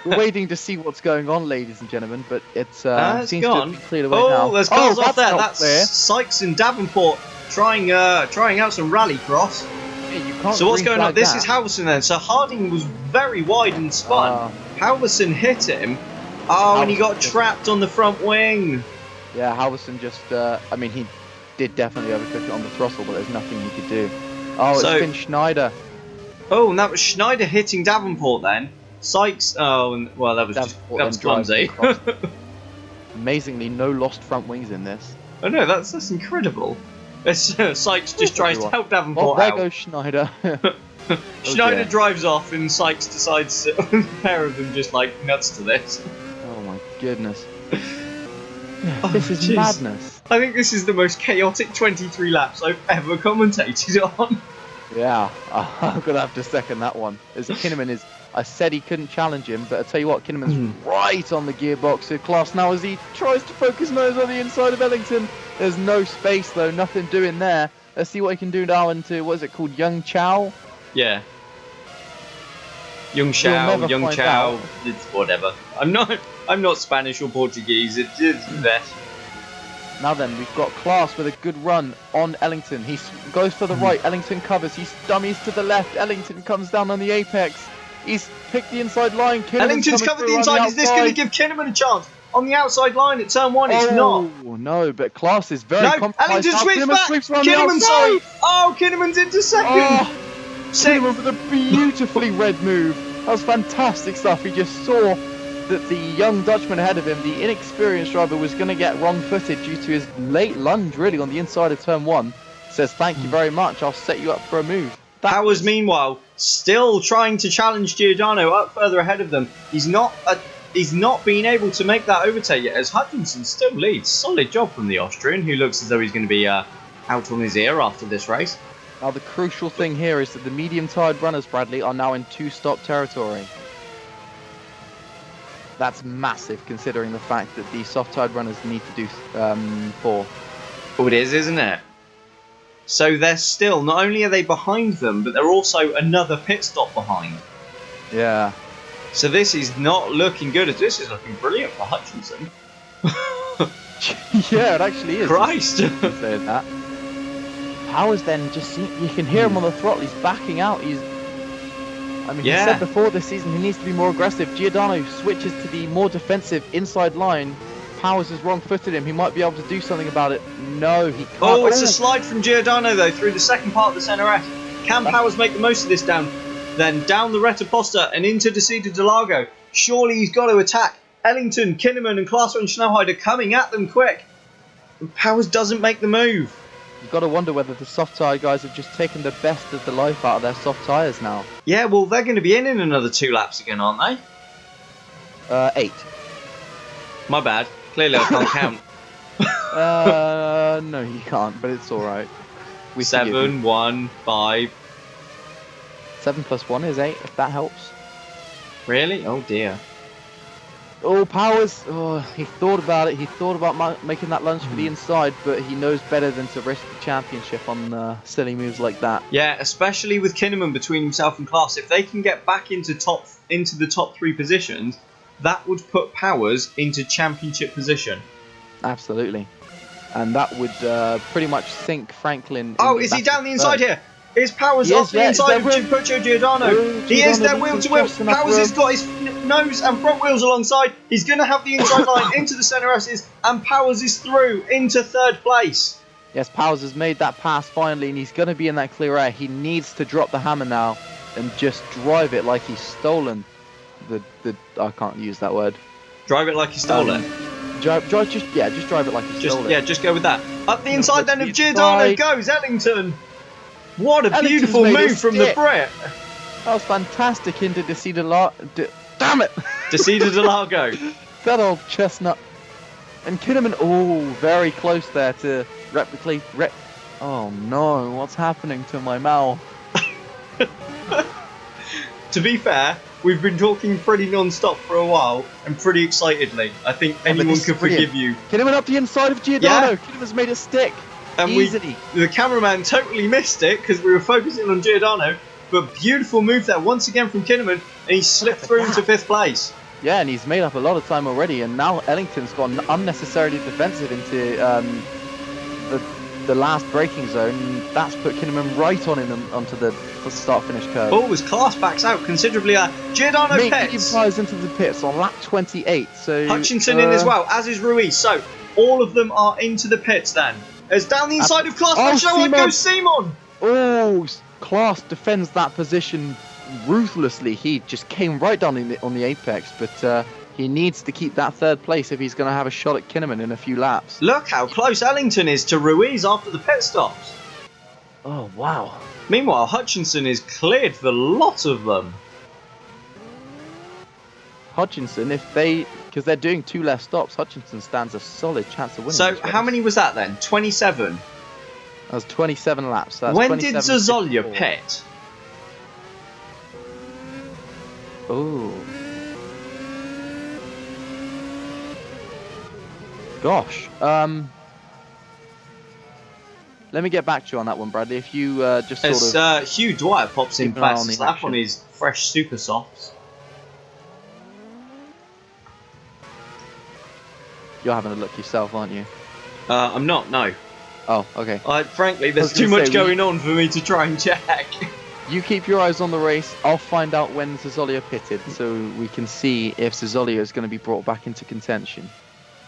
We're waiting to see what's going on, ladies and gentlemen, but it's seems gone. to be cleared away now. There's cars off there. not That's clear. Sykes and Davenport trying out some rallycross. Yeah, you can't So what's green going on? flag This that. is Halverson then. So Harding was very wide and spun. Halverson hit him. Oh, and he got trapped on the front wing. Yeah, Halverson just. I mean, he did definitely overcook it on the throttle, but there's nothing he could do. Oh, So- it's been Schneider. Oh, and that was Schneider hitting Davenport then. Sykes. Oh, and, well, that was Davenport that was then drives clumsy. across. Amazingly, no lost front wings in this. Oh no, that's incredible. Sykes just tries to help Well, Davenport there out. goes Schneider. Schneider dear. drives off and Sykes decides to the pair of them just like nuts to this. Oh my goodness. Oh, This is jeez. madness. I think this is the most chaotic 23 laps I've ever commentated on. Yeah, I'm gonna have to second that one. As Kinnaman is, I said he couldn't challenge him, but I tell you what, Kinnaman's right on the gearbox of Class now as he tries to focus nose on the inside of Ellington. There's no space though, nothing doing there. Let's see what he can do now into, what is it called, Young Chow? Yeah. Young never Young find Chow, out. it's whatever. I'm not Spanish or Portuguese, it's that. Now then, we've got Class with a good run on Ellington. He goes to the right, Ellington covers, he dummies to the left, Ellington comes down on the apex. He's picked the inside line, Kinnaman's Ellington's coming covered through the on inside, is this going to outside. give Kinnaman a chance? On the outside line at turn 1, it's not. Oh no, but Class is very No, compromised. Ellington now. sweeps Kinnaman back. sweeps around Kinnaman, the sorry. outside. Oh, Kinnaman's into second. Oh, Sick. Kinnaman with a beautifully red move. That was fantastic stuff. He just saw that the young Dutchman ahead of him, the inexperienced driver, was going to get wrong-footed due to his late lunge, really, on the inside of turn 1. Says, thank you very much. I'll set you up for a move. Powers, meanwhile, still trying to challenge Giordano up further ahead of them. He's not been able to make that overtake yet, as Hutchinson still leads. Solid job from the Austrian, who looks as though he's going to be out on his ear after this race. Now, the crucial thing here is that the medium-tired runners, Bradley, are now in two-stop territory. That's massive, considering the fact that the soft-tired runners need to do 4. Oh, it is, isn't it? So they're still, not only are they behind them, but they're also another pit stop behind. Yeah. So this is not looking good. This is looking brilliant for Hutchinson. Yeah, it actually is. Christ! Saying that. Powers then just you can hear him on the throttle. He's backing out. He said before this season he needs to be more aggressive. Giordano switches to the more defensive inside line. Powers has wrong-footed him. He might be able to do something about it. No, he can't. Oh, it's a slide from Giordano though through the second part of the centre S. Can Powers make the most of this down the Retaposta and into Interlagos? Surely he's got to attack. Ellington, Kinnaman and Class and Schnellheid are coming at them quick. And Powers doesn't make the move. You've got to wonder whether the soft tyre guys have just taken the best of the life out of their soft tyres now. Yeah, well, they're going to be in another 2 laps again, aren't they? 8. My bad. Clearly I can't count. No, you can't, but it's alright. 7, 1, 5. 7 plus 1 is 8, if that helps. Really? Oh dear. Oh, Powers. Oh, he thought about it. He thought about making that lunge for the inside, but he knows better than to risk the championship on silly moves like that. Yeah, especially with Kinnaman between himself and Class. If they can get back into the top 3 positions, that would put Powers into championship position. Absolutely. And that would pretty much sink Franklin. Oh, is he down the inside here? Is Powers He off is, the yeah, inside of is there Puccio Giordano? Oh, He is there Giordano wheel loses to wheel. just enough Powers has room. got his nose and front wheels alongside. He's going to have the inside line into the centre S's, and Powers is through into third place. Yes, Powers has made that pass finally, and he's going to be in that clear air. He needs to drop the hammer now and just drive it like he's stolen the I can't use that word. Drive it like he stole it. Just drive it like he stole it. Yeah, just go with that. Up the inside then of the Giordano inside. goes Ellington. What a Ellington's beautiful made a move from the stick. Brit. That was fantastic into damn it! Decida de Largo. That old chestnut. And Kinnaman, oh, very close there to replicate. Oh no, what's happening to my mouth? To be fair, we've been talking pretty non-stop for a while and pretty excitedly. I think anyone this could is brilliant. forgive you. Kinnaman up the inside of Giordano. Yeah. Kinnaman's made a stick. And Easily. the cameraman totally missed it because we were focusing on Giordano. But beautiful move there once again from Kinnaman, and he slipped through into 5th place. Yeah, and he's made up a lot of time already, and now Ellington's gone unnecessarily defensive into the last braking zone. And that's put Kinnaman right onto the start-finish curve. Oh, his class backs out considerably. Giordano Medium pits. tyres into the pits on lap 28. So Hutchinson in as well, as is Ruiz. So all of them are into the pits then. As down the inside of class, Simon. goes Simon. Oh, Class defends that position ruthlessly. He just came right down on the apex, but he needs to keep that third place if he's going to have a shot at Kinnaman in a few laps. Look how close Ellington is to Ruiz after the pit stops. Oh, wow. Meanwhile, Hutchinson is cleared for the lot of them. Hutchinson, because they're doing 2 less stops, Hutchinson stands a solid chance of winning. So this race. how many was that then? 27? That was 27 laps. So that's when did 27, Zazolia 54. pit? Oh. Gosh. Let me get back to you on that one, Bradley. If you just sort of... Hugh Dwyer pops in keep an eye on fast the slap action. on his fresh super softs. You're having a look yourself, aren't you? I'm not, no. Oh, okay. Frankly, I there's was too gonna much say, going on for me to try and check. You keep your eyes on the race. I'll find out when Zazolia pitted, so we can see if Zazolia is going to be brought back into contention.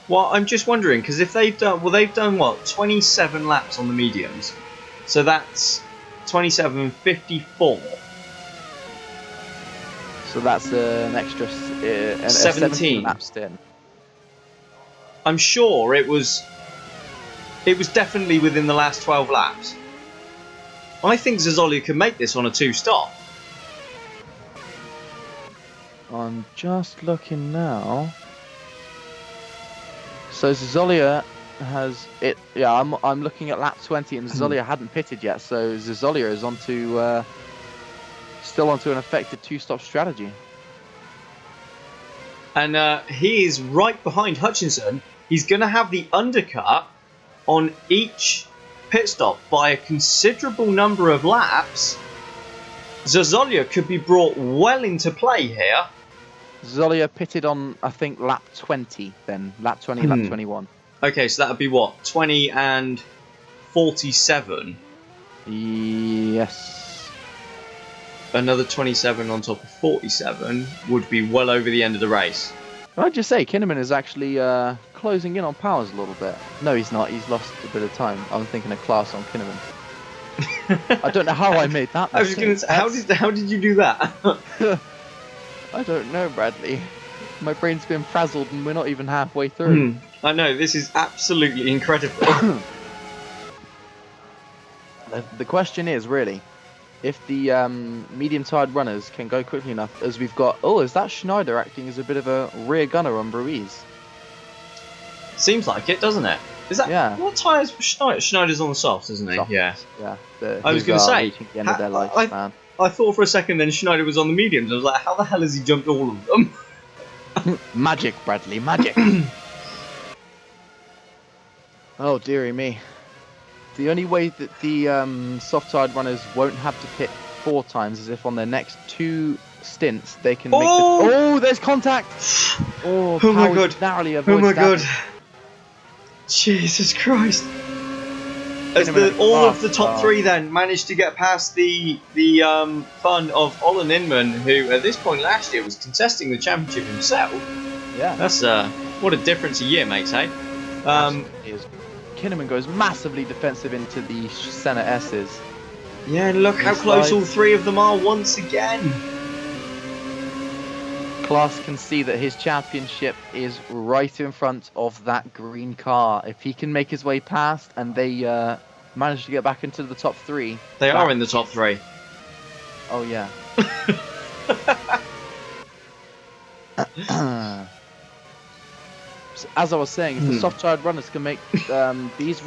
Well, I'm just wondering, because if they've done what, 27 laps on the mediums, so that's 27, 54. So that's an extra 17 17 laps in. I'm sure it was definitely within the last 12 laps. I think Zazolia could make this on a 2-stop. I'm just looking now. So Zazolia has it. Yeah, I'm looking at lap 20, and Zazolia hadn't pitted yet. So Zazolia is still onto an effective 2-stop strategy. And he is right behind Hutchinson. He's going to have the undercut on each pit stop by a considerable number of laps. Zazolia could be brought well into play here. Zazolia pitted on, I think, lap 20 then. Lap 20, lap 21. Okay, so that would be what? 20 and 47. Yes. Another 27 on top of 47 would be well over the end of the race. Can I just say, Kinnaman is actually closing in on Powers a little bit. No, he's not. He's lost a bit of time. I'm thinking a class on Kinnaman. I don't know how I made that I was going to say, how did you do that? I don't know, Bradley. My brain's been frazzled and we're not even halfway through. I know, this is absolutely incredible. The question is, really, if the medium-tired runners can go quickly enough, as we've got... Oh, is that Schneider acting as a bit of a rear gunner on Ruiz? Seems like it, doesn't it? Is that... Yeah. What tyres Schneider? Schneider's on the softs, isn't he? Softs. Yeah. Yeah. I was going to say... reaching the end of their lifespan. I thought for a second then Schneider was on the mediums. I was like, how the hell has he jumped all of them? Magic, Bradley, magic. Oh, dearie me. The only way that the soft-tired runners won't have to pit 4 times is if on their next 2 stints they can make the... Oh, there's contact! Oh, Oh my Powers god. narrowly Oh avoids my damage. god. Jesus Christ. as all of the top three then managed to get past the fun of Olin Inman, who at this point last year was contesting the championship himself. Yeah. That's what a difference a year makes, eh? Kinnaman goes massively defensive into the centre S's. Yeah, and look how close all three of them are once again. Klaas can see that his championship is right in front of that green car. If he can make his way past and they manage to get back into the top three. They are in the top three. Oh, yeah. So, as I was saying, if the soft-tired runners can make these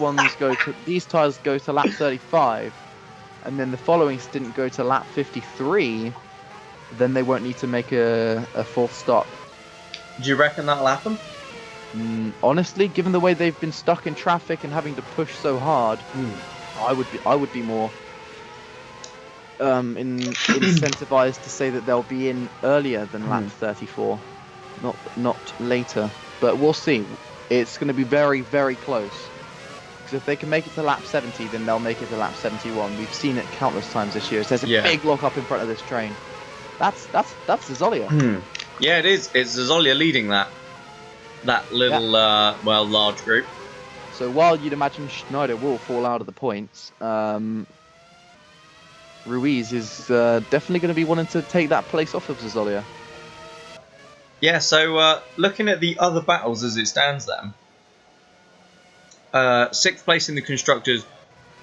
tyres go to lap 35, and then the following stint go to lap 53, then they won't need to make a fourth stop. Do you reckon that'll happen? Honestly, given the way they've been stuck in traffic and having to push so hard, I would be more incentivized to say that they'll be in earlier than lap 34, not later. But we'll see. It's going to be very, very close. Because if they can make it to lap 70, then they'll make it to lap 71. We've seen it countless times this year. So there's a big lock up in front of this train. That's Zazolia. Yeah, it is. It's Zazolia leading that little large group. So while you'd imagine Schneider will fall out of the points, Ruiz is definitely going to be wanting to take that place off of Zazolia. Yeah, so looking at the other battles as it stands then, 6th place in the Constructors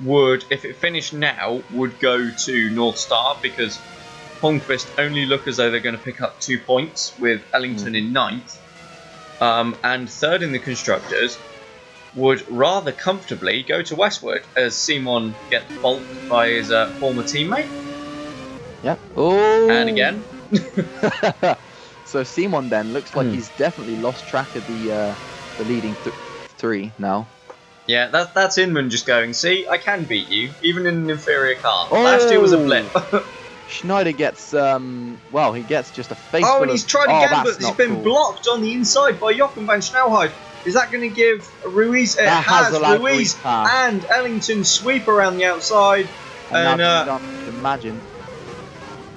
would, if it finished now, would go to North Star because Holmqvist only look as though they're going to pick up 2 points with Ellington in 9th. And 3rd in the Constructors would rather comfortably go to Westwood as Simon gets bulked by his former teammate. Yep. Oh. And again. So Simon then looks like he's definitely lost track of the leading three now. Yeah, that's Inman just going, see, I can beat you, even in an inferior car. Last year was a blip. Schneider gets, he gets just a face. Oh, and he's tried again, but he's been blocked on the inside by Jochen van Snelheid. Is that going to give Ruiz? It has Ruiz and Ellington sweep around the outside. And imagine.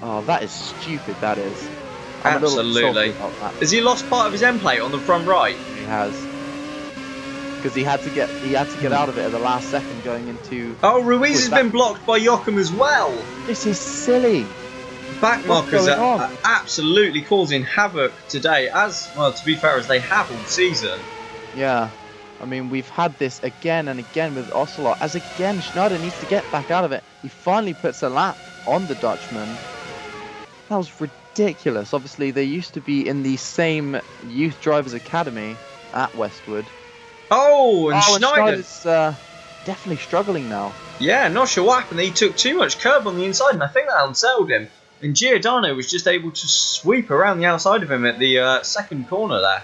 Oh, that is stupid. That is. Absolutely. Has he lost part of his end plate on the front right? He has. Because he had to get out of it at the last second going into. Oh, Ruiz has been blocked by Jochen as well. This is silly. Backmarkers are absolutely causing havoc today, as well, to be fair, as they have all season. Yeah. I mean, we've had this again and again with Ocelot. As again, Schneider needs to get back out of it. He finally puts a lap on the Dutchman. That was ridiculous. Obviously, they used to be in the same youth drivers academy at Westwood. Oh, and Schneider's definitely struggling now. Yeah, not sure what happened. He took too much curb on the inside, and I think that unsettled him. And Giordano was just able to sweep around the outside of him at the second corner there.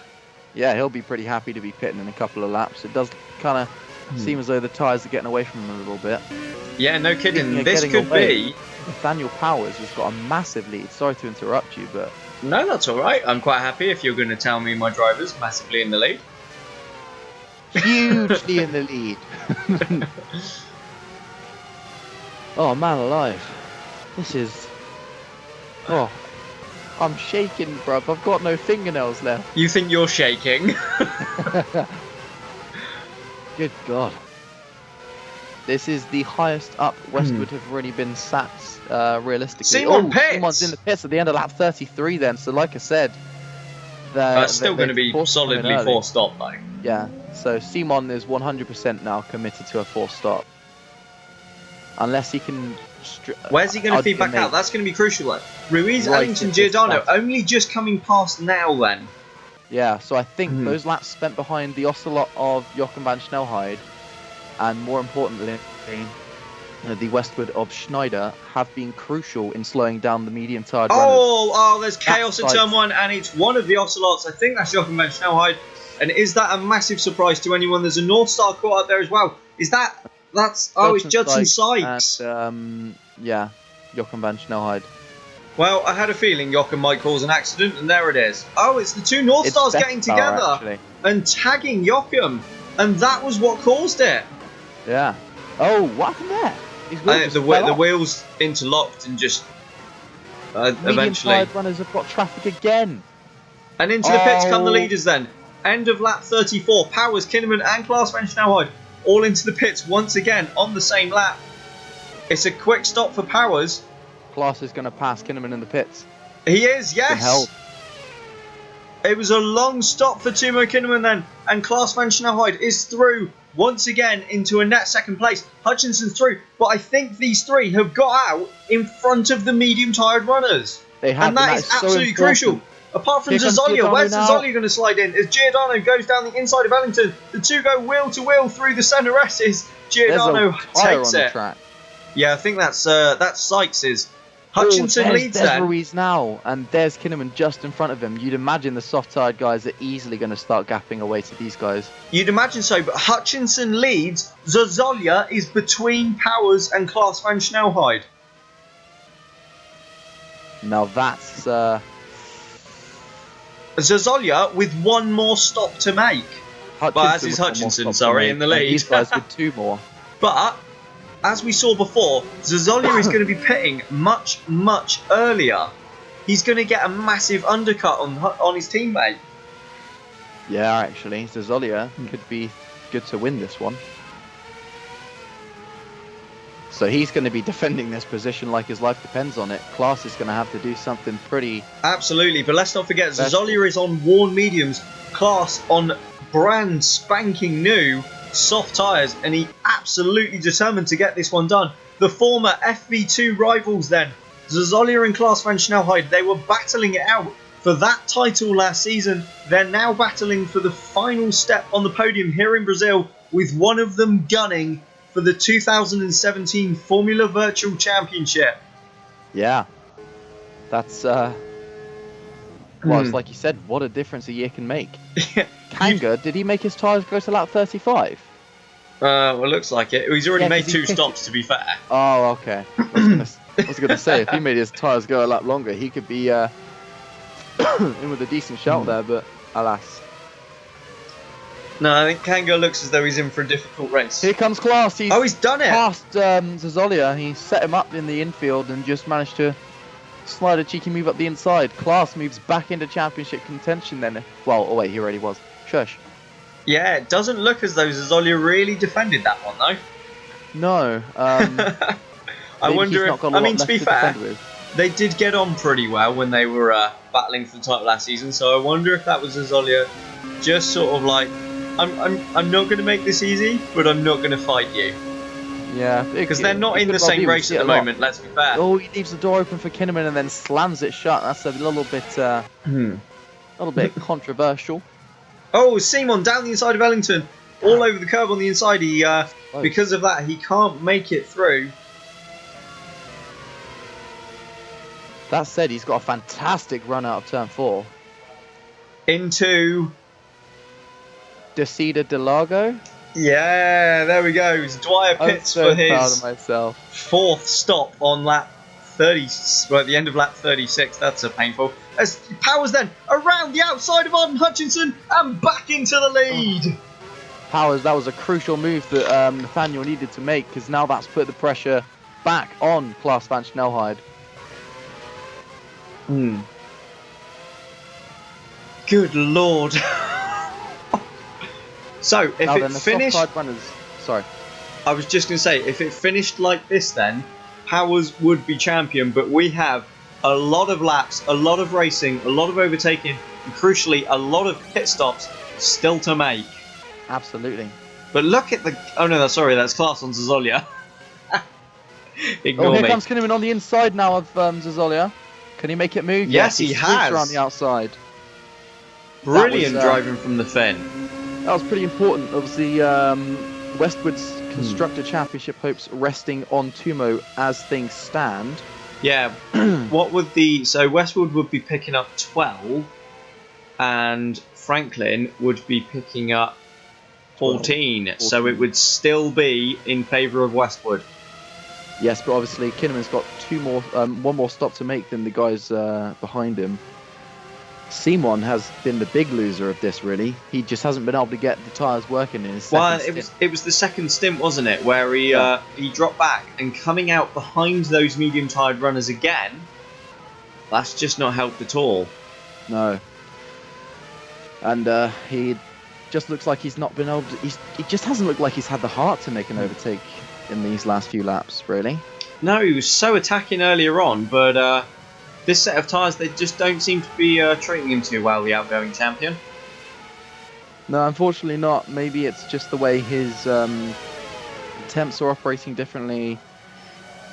Yeah, he'll be pretty happy to be pitting in a couple of laps. It does kind of seem as though the tyres are getting away from him a little bit. Yeah, no kidding. This could be... Nathaniel Powers has got a massive lead. Sorry to interrupt you, but... No, that's all right. I'm quite happy if you're going to tell me my driver's massively in the lead. Hugely in the lead. Oh, man alive. This is... Oh, I'm shaking, bruv. I've got no fingernails left. You think you're shaking? Good God. This is the highest up Westwood have really been sat, realistically. Simon's in the pits at the end of lap 33 then. So like I said... That's still going to be solidly 4th stop though. Yeah, so Simon is 100% now committed to a 4th stop. Unless he can... Where's he going to feed back out? That's going to be crucial though. Ruiz, Ellington, Giordano only just coming past now then. Yeah, so I think those laps spent behind the Ocelot of Jochen van Snelheid, and more importantly, the Westwood of Schneider, have been crucial in slowing down the medium-tired runners. Oh, there's chaos at turn 1, and it's one of the Ocelots. I think that's Jochen van Snelheid. And is that a massive surprise to anyone? There's a North Star caught up there as well. Is that... it's Judson Sykes. And, yeah, Jochen van Snelheid. Well, I had a feeling Jochen might cause an accident, and there it is. Oh, it's the two North Stars getting together and tagging Jochen. And that was what caused it. Yeah. Oh, what happened there? His wheel just The fell off. wheels interlocked and just eventually. Medium-tired runners have got traffic again. And into the pits come the Oh. leaders then. End of lap 34. Powers, Kinnaman and Klaas van Snelheid all into the pits once again on the same lap. It's a quick stop for Powers. Klaas is going to pass Kinnaman in the pits. He is, Can yes. help. It was a long stop for Timo Kinnaman then. And Klaas van Snelheid is through once again into a net second place. Hutchinson's through. But I think these three have got out in front of the medium-tired runners. They have, And that is so absolutely important. crucial. Apart from Here comes Zazolia, where's Giordano now. Zazolia going to slide in? As Giordano goes down the inside of Ellington, the two go wheel to wheel through the centre S's. Giordano There's a tyre takes on the it. track. Yeah, I think that's Sykes's. Hutchinson leads there's then. Ruiz now, and there's Kinnaman just in front of him. You'd imagine the soft-tired guys are easily going to start gapping away to these guys. You'd imagine so, but Hutchinson leads. Zazolia is between Powers and Klaas van Snelheid. Now that's Zazolia with one more stop to make. Hutchinson. as is with one more Hutchinson, stop to sorry, make, in the and lead. These guys with two more. But as we saw before, Zazolia is going to be pitting much, much earlier. He's going to get a massive undercut on his teammate. Yeah, actually, Zazolia could be good to win this one. So he's going to be defending this position like his life depends on it. Klaas is going to have to do something pretty... Absolutely, but let's not forget, Zazolia is on worn mediums, Klaas on brand spanking new soft tyres, and he absolutely determined to get this one done. The former FV2 rivals then, Zazolia and Klaas van Snelheid, they were battling it out for that title last season. They're now battling for the final step on the podium here in Brazil, with one of them gunning for the 2017 Formula Virtual Championship. Yeah. That's... Well, it's like you said, what a difference a year can make. Kanga, did he make his tyres go to lap 35? Well, looks like it. He's already Yeah, made 'cause he two picked stops, to be fair. Oh, okay. I was gonna say, if he made his tyres go a lap longer, he could be in with a decent shout there, but alas. No, I think Kanga looks as though he's in for a difficult race. Here comes Klaas. He's done it! Past Zazolia. He set him up in the infield and just managed to slide a cheeky move up the inside. Klaas moves back into championship contention then. Well, oh wait, he already was. Shush. Yeah, it doesn't look as though Zazolia really defended that one, though. No. I wonder if... I mean, to be fair, with. they did get on pretty well when they were battling for the title last season, so I wonder if that was Zazolia just sort of like, I'm not going to make this easy, but I'm not going to fight you. Yeah. Because they're not in the same race at the moment, let's be fair. Oh, he leaves the door open for Kinnaman and then slams it shut. That's a little bit controversial. Oh, Simon down the inside of Ellington, all over the curb on the inside. He, because of that, he can't make it through. That said, he's got a fantastic run out of turn 4. Into... Descida de Lago. Yeah, there we go. Dwyer pits I'm so for his proud of myself. fourth stop on lap 30, well, at the end of lap 36. That's a painful. As Powers then around the outside of Arden Hutchinson and back into the lead. Powers, that was a crucial move that Nathaniel needed to make, because now that's put the pressure back on Klaas van Snelheid. Good lord. So, if Now it then, the finished... soft-side runners... Sorry. I was just going to say, if it finished like this then, Powers would be champion, but we have a lot of laps, a lot of racing, a lot of overtaking, and crucially, a lot of pit stops still to make. Absolutely. But look at the... Oh no, sorry, that's Klaas on Zazolia. Ignore Oh, here me. comes Kinnaman on the inside now of Zazolia. Can he make it move? Yes, he scoots has. around the outside. Brilliant That was, driving from the fin. That was pretty important. Obviously, Westwood's Constructor Championship hopes resting on Tumo as things stand. Yeah, what would the... So Westwood would be picking up 12, and Franklin would be picking up 14. So it would still be in favour of Westwood. Yes, but obviously Kinnaman's got one more stop to make than the guys behind him. Simon has been the big loser of this, really. He just hasn't been able to get the tyres working in his second Well, stint. it was the second stint, wasn't it, where he dropped back and coming out behind those medium-tired runners again. That's just not helped at all. No. And he just looks like he's not been able to... He just hasn't looked like he's had the heart to make an overtake in these last few laps, really. No, he was so attacking earlier on, but this set of tyres, they just don't seem to be treating him too well, the outgoing champion. No, unfortunately not. Maybe it's just the way his temps are operating differently.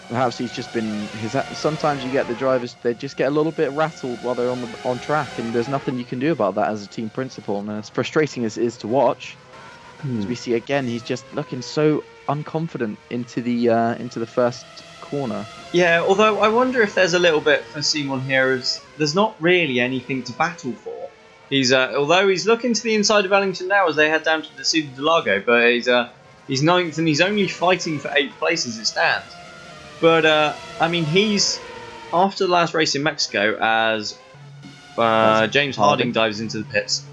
Perhaps he's just been... Sometimes you get the drivers, they just get a little bit rattled while they're on track, and there's nothing you can do about that as a team principal. And as frustrating as it is to watch, as we see again, he's just looking so unconfident into the first corner. Yeah, although I wonder if there's a little bit for Simon here, as there's not really anything to battle for. He's although he's looking to the inside of Ellington now as they head down to the Interlagos, but he's ninth and he's only fighting for 8th place as it stands. But I mean, he's after the last race in Mexico as James Harding dives into the pits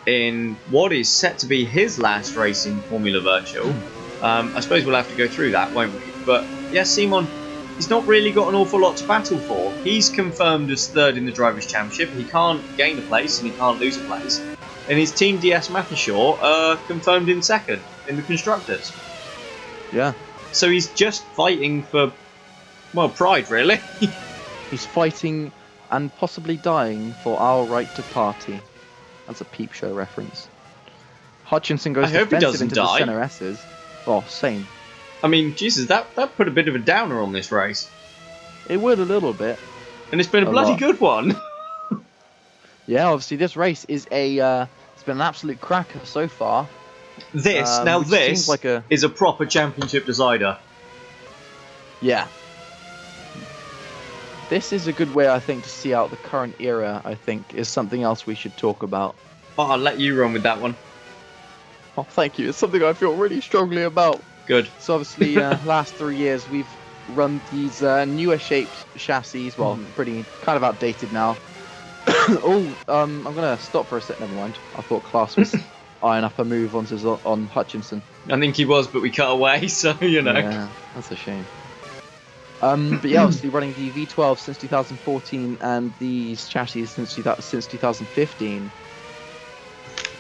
in what is set to be his last race in Formula Virtual. I suppose we'll have to go through that, won't we? But yes, Simon, he's not really got an awful lot to battle for. He's confirmed as 3rd in the Drivers' Championship. He can't gain a place and he can't lose a place. And his team DS Mathershaw confirmed in 2nd in the Constructors. Yeah. So he's just fighting for, well, pride, really. He's fighting and possibly dying for our right to party. That's a Peep Show reference. Hutchinson goes defensive into the center S's. Oh, same. I mean, Jesus, that put a bit of a downer on this race. It would a little bit. And it's been a bloody good one. Yeah, obviously this race is it's been an absolute cracker so far. This is a proper championship decider. Yeah. This is a good way, I think, to see out the current era, I think, is something else we should talk about. Oh, I'll let you run with that one. Oh, thank you. It's something I feel really strongly about. Good. So obviously, last 3 years, we've run these newer shaped chassis, well, pretty kind of outdated now. I'm going to stop for a sec, never mind. I thought Klaus was eyeing up a move on Hutchinson. I think he was, but we cut away, so, you know. Yeah, that's a shame. But yeah, obviously running the V12 since 2014 and these chassis since 2015.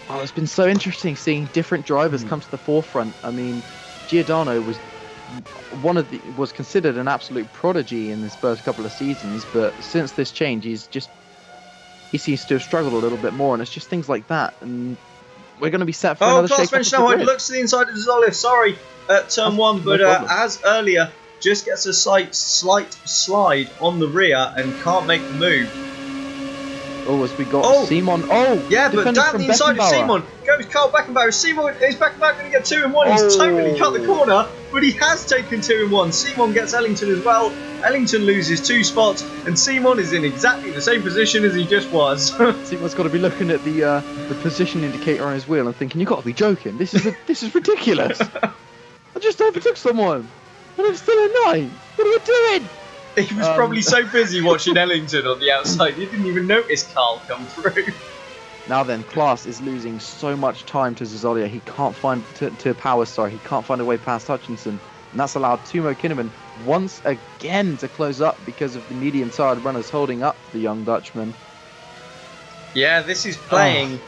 Oh, it's been so interesting seeing different drivers come to the forefront. I mean, Giordano was considered an absolute prodigy in his first couple of seasons, but since this change, he seems to have struggled a little bit more, and it's just things like that. And we're going to be set for another shake-up. Klaus Menschenauer looks to the inside of Zolif, sorry, at turn 1, but as earlier, just gets a slight slide on the rear and can't make the move. Oh, as we got Simon. Oh, yeah, but down the inside of Simon goes Carl Beckenbauer. Simon is Beckenbauer going to get 2 in 1. He's totally cut the corner, but he has taken 2 in 1. Simon gets Ellington as well. Ellington loses 2 spots, and Simon is in exactly the same position as he just was. Simon's got to be looking at the position indicator on his wheel and thinking, "You got to be joking! This is ridiculous! I just overtook someone, and I'm still in 9. What are we doing?" He was probably so busy watching Ellington on the outside, he didn't even notice Carl come through. Now then, Klaas is losing so much time to Zazolia. He can't find to Power. He can't find a way past Hutchinson, and that's allowed Timo Kinnaman once again to close up because of the medium-tired runners holding up the young Dutchman. Yeah, this is playing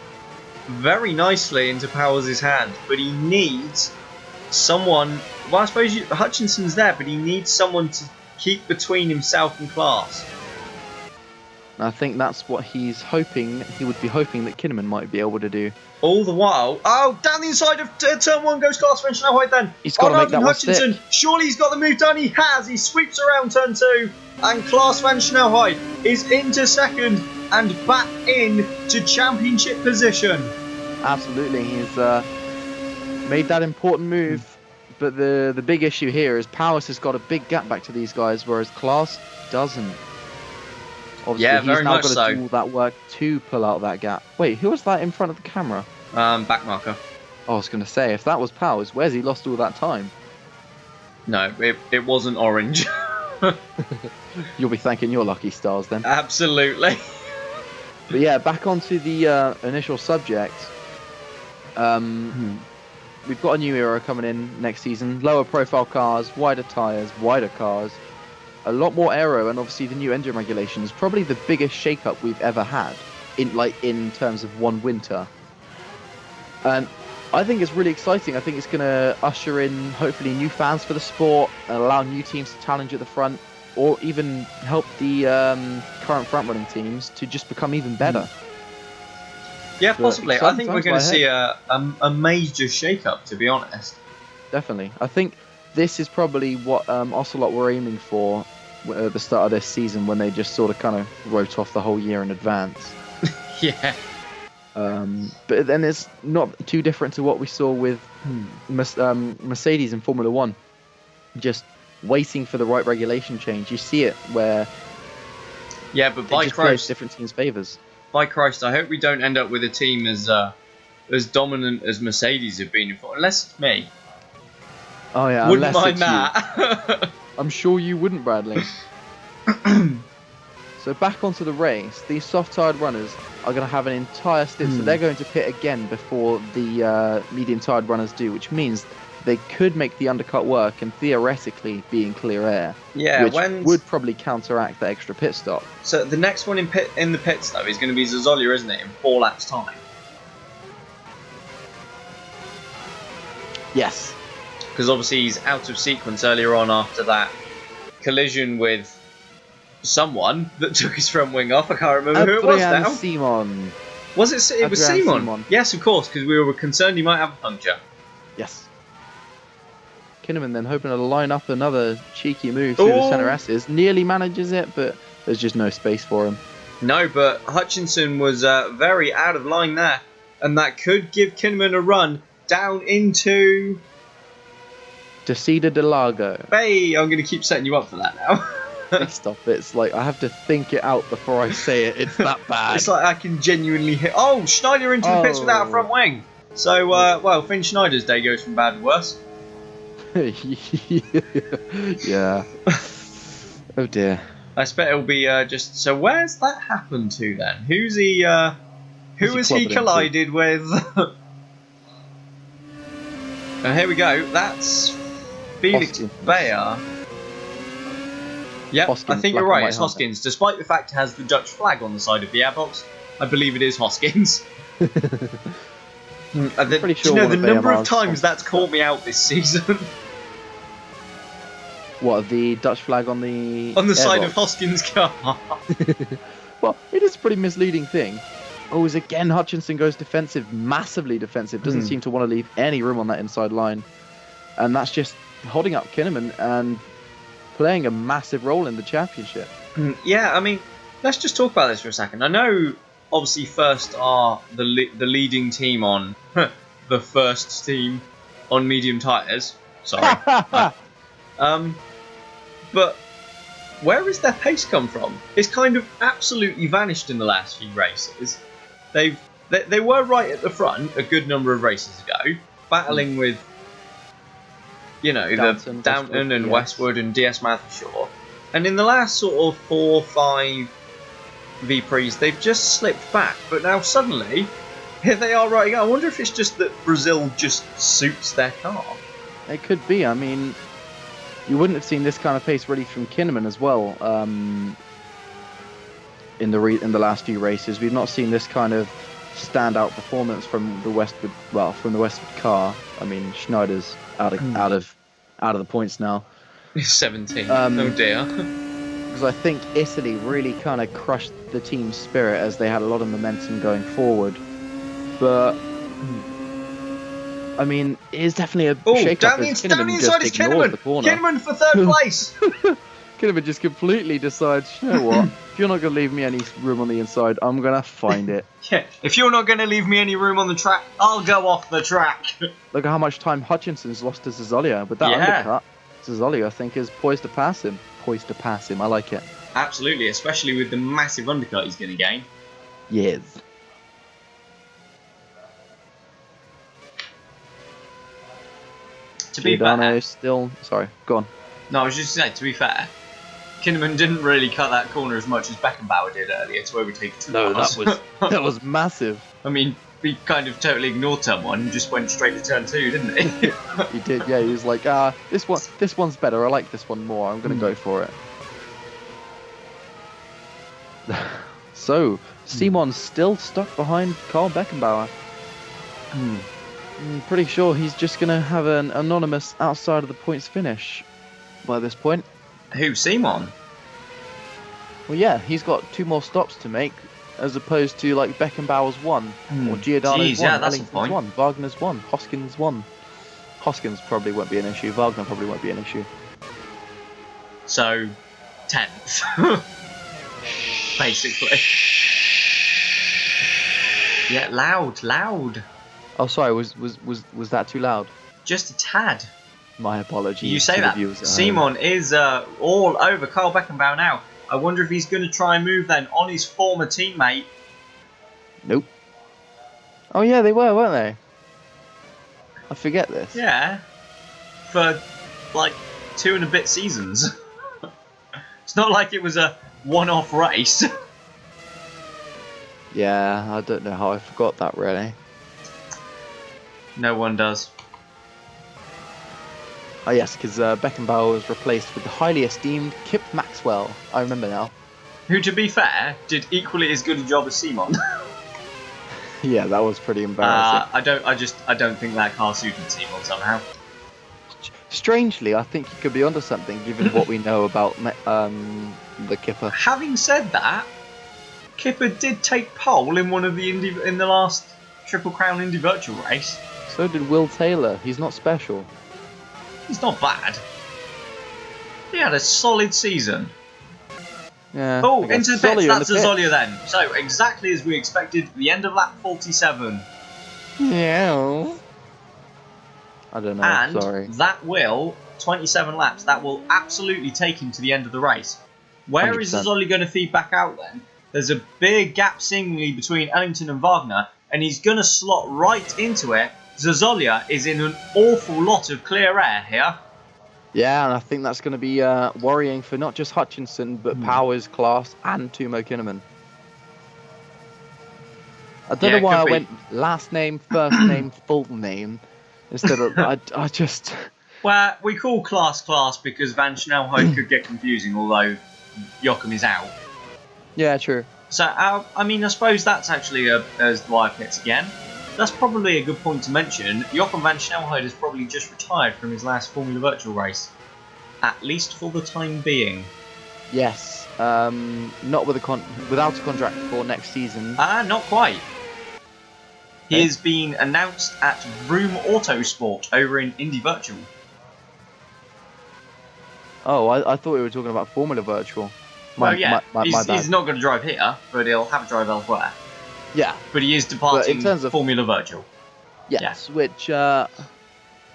very nicely into Powers' hand, but he needs someone. Well, I suppose Hutchinson's there, but he needs someone to keep between himself and Klaas. I think that's what he's hoping. He would be hoping that Kinnaman might be able to do. All the while, down the inside of turn 1 goes Klaas Menschenauer then. He's got to make that one Hutchinson, stick. Surely he's got the move done. He has. He sweeps around turn 2, and Klaas Menschenauer is into 2nd and back in to championship position. Absolutely, he's made that important move. But the big issue here is Powers has got a big gap back to these guys, whereas Klaas doesn't. Obviously, yeah, he's very now much got to so. do all that work to pull out that gap. Wait, who was that in front of the camera? Back marker. I was going to say, if that was Powers, where's he lost all that time? No, it wasn't orange. You'll be thanking your lucky stars then. Absolutely. But yeah, back onto the initial subject. We've got a new era coming in next season. Lower profile cars, wider tyres, wider cars, a lot more aero, and obviously the new engine regulation is probably the biggest shake-up we've ever had in terms of one winter. And I think it's really exciting. I think it's going to usher in hopefully new fans for the sport and allow new teams to challenge at the front, or even help the current front-running teams to just become even better. Yeah, possibly. I think we're going to see ahead. a major shake-up, to be honest. Definitely. I think this is probably what Ocelot were aiming for at the start of this season, when they just sort of kind of wrote off the whole year in advance. Yeah. But then it's not too different to what we saw with Mercedes in Formula One. Just waiting for the right regulation change. You see it where but by just plays Christ, different teams' favours. by Christ, I hope we don't end up with a team as dominant as Mercedes have been, unless it's me. Oh yeah, Wouldn't unless mind it's that. you. I'm sure you wouldn't, Bradley. So back onto the race, these soft-tyred runners are going to have an entire stint, so they're going to pit again before the medium-tyred runners do, which means they could make the undercut work and theoretically be in clear air, which would probably counteract that extra pit stop. So the next one in the pits, though, is going to be Zazolia, isn't it, in 4 laps' time? Yes. Because obviously he's out of sequence earlier on after that collision with someone that took his front wing off. I can't remember who it was now. Simon. Was it? It was Adrian Simon. Yes, of course, because we were concerned he might have a puncture. Yes. Kinnaman then hoping to line up another cheeky move through the centre S's. Nearly manages it, but there's just no space for him. No, but Hutchinson was very out of line there, and that could give Kinnaman a run down into Descida de Lago. Hey, I'm going to keep setting you up for that now. Stop it. It's like I have to think it out before I say it. It's that bad. It's like I can genuinely hit. Oh, Schneider into the pits without a front wing. So, well, Finn Schneider's day goes from bad to worse. Yeah. Oh dear. I expect it'll be just. So, where's that happened to then? Who's he? Who has he collided with? And here we go. That's Felix Bayer. Yep, Hoskins, I think you're right. It's Hoskins. Despite the fact it has the Dutch flag on the side of the airbox, I believe it is Hoskins. Pretty sure. Do you know the number of times that's caught me out this season? What, the Dutch flag on the side of Hoskins' car? Well, it is a pretty misleading thing. Oh, as again Hutchinson goes defensive, massively defensive. Doesn't seem to want to leave any room on that inside line, and that's just holding up Kinnaman and playing a massive role in the championship. Yeah, I mean, let's just talk about this for a second. I know, obviously, first are the leading team on the first team on medium tyres. Sorry. But where has their pace come from? It's kind of absolutely vanished in the last few races. They were right at the front a good number of races ago, battling with, you know, Downton, the Downton and Westwood and DS Mathershaw. And in the last sort of 4 or 5 V-Prix, they've just slipped back. But now suddenly, here they are riding out. I wonder if it's just that Brazil just suits their car. It could be. I mean, you wouldn't have seen this kind of pace really from Kinnaman as well. In the last few races, we've not seen this kind of standout performance from the Westwood. Well, from the Westwood car. I mean, Schneider's out of the points now. 17. Oh dear. Because I think Italy really kind of crushed the team's spirit as they had a lot of momentum going forward. But I mean, it is definitely a shake-up. Down the inside is Kinnaman. Kinnaman for 3rd place. Kinnaman just completely decides, you know what? If you're not going to leave me any room on the inside, I'm going to find it. Yeah, if you're not going to leave me any room on the track, I'll go off the track. Look at how much time Hutchinson's lost to Zazolia. With that undercut, Zazolia, I think, is poised to pass him. I like it. Absolutely, especially with the massive undercut he's going to gain. Yes. To be fair, still... Sorry, go on. No, I was just saying, to be fair, Kinnaman didn't really cut that corner as much as Beckenbauer did earlier to overtake two No, cars. that was massive. I mean, he kind of totally ignored turn 1 and just went straight to turn 2, didn't he? He did, yeah. He was like, this one's better. I like this one more. I'm gonna go for it. So, Simon's still stuck behind Carl Beckenbauer. I'm pretty sure he's just going to have an anonymous outside of the points finish by this point. Who, Simon? Well, yeah, he's got 2 more stops to make, as opposed to like Beckenbauer's 1, or Giordano's 1, yeah, that's Ellington's a point. 1, Wagner's 1, Hoskins' 1. Hoskins probably won't be an issue. Wagner probably won't be an issue. So, 10th. Basically. Yeah, loud. Oh, sorry, was that too loud? Just a tad. My apologies. You say to the that. viewers at home. Simon is all over Carl Beckenbauer now. I wonder if he's going to try and move then on his former teammate. Nope. Oh yeah, they were, weren't they? I forget this. Yeah. For like 2 and a bit seasons. It's not like it was a one-off race. Yeah, I don't know how I forgot that really. No one does. Oh yes, because Beckenbauer was replaced with the highly esteemed Kip Maxwell. I remember now. Who, to be fair, did equally as good a job as Simon. Yeah, that was pretty embarrassing. I don't think that car suited Simon somehow. Strangely, I think he could be onto something, given what we know about the Kipper. Having said that, Kipper did take pole in one of the in the last Triple Crown Indy Virtual race. So did Will Taylor. He's not special. He's not bad. He had a solid season. Yeah. Oh, into the pits. That's the Zazolia then. So exactly as we expected, the end of lap 47. Yeah. I don't know. And sorry. that will 27 laps. That will absolutely take him to the end of the race. Where is 100%. Zazolia going to feed back out then? There's a big gap seemingly between Ellington and Wagner, and he's going to slot right into it. Zazolia is in an awful lot of clear air here. Yeah, and I think that's going to be worrying for not just Hutchinson, but Powers, Class, and Timo Kinnaman. I don't know why I went last name, first name, full name, instead of... I just... Well, we call class because Van Snelhout could get confusing, although Joachim is out. Yeah, true. So, I mean, I suppose that's actually as the wire pits again. That's probably a good point to mention. Joachim Van Snelhout has probably just retired from his last Formula Virtual race. At least for the time being. Yes. Not with without a contract for next season. Not quite. He has been announced at Vroom Autosport over in Indy Virtual. Oh, I thought we were talking about Formula Virtual. My bad. He's not going to drive here, but he'll have a drive elsewhere. Yeah. But he is departing in terms of Formula Virtual. Yes, which I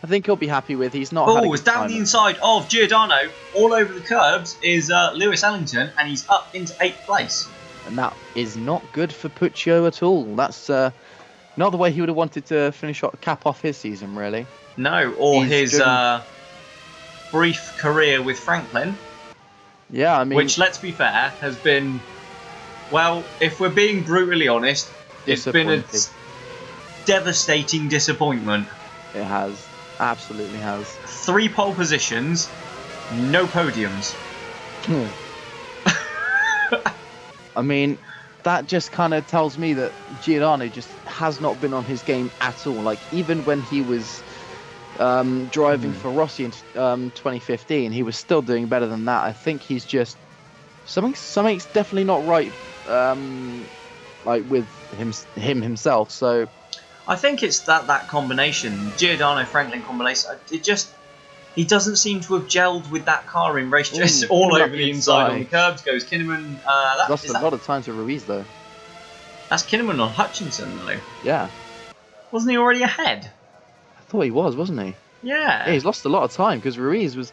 think he'll be happy with. He's not. Oh, it's down the inside of Giordano, all over the curbs, is Lewis Ellington, and he's up into 8th place. And that is not good for Puccio at all. That's not the way he would have wanted to cap off his season, really. No, or his brief career with Franklin. Yeah, I mean... Which, let's be fair, has been... Well, if we're being brutally honest, it's been a devastating disappointment. It has. Absolutely has. 3 pole positions, no podiums. I mean, that just kind of tells me that Giordano just has not been on his game at all. Like, even when he was driving for Rossi in 2015, he was still doing better than that. I think he's just... Something's definitely not right, like, with himself, so... I think it's that combination, Giordano-Franklin combination, he doesn't seem to have gelled with that car in race just all over the inside on the curbs. Goes Kinnaman. Lost a lot of time to Ruiz though. That's Kinnaman on Hutchinson though. Yeah. Wasn't he already ahead? I thought he was, wasn't he? Yeah. Yeah, he's lost a lot of time because Ruiz was.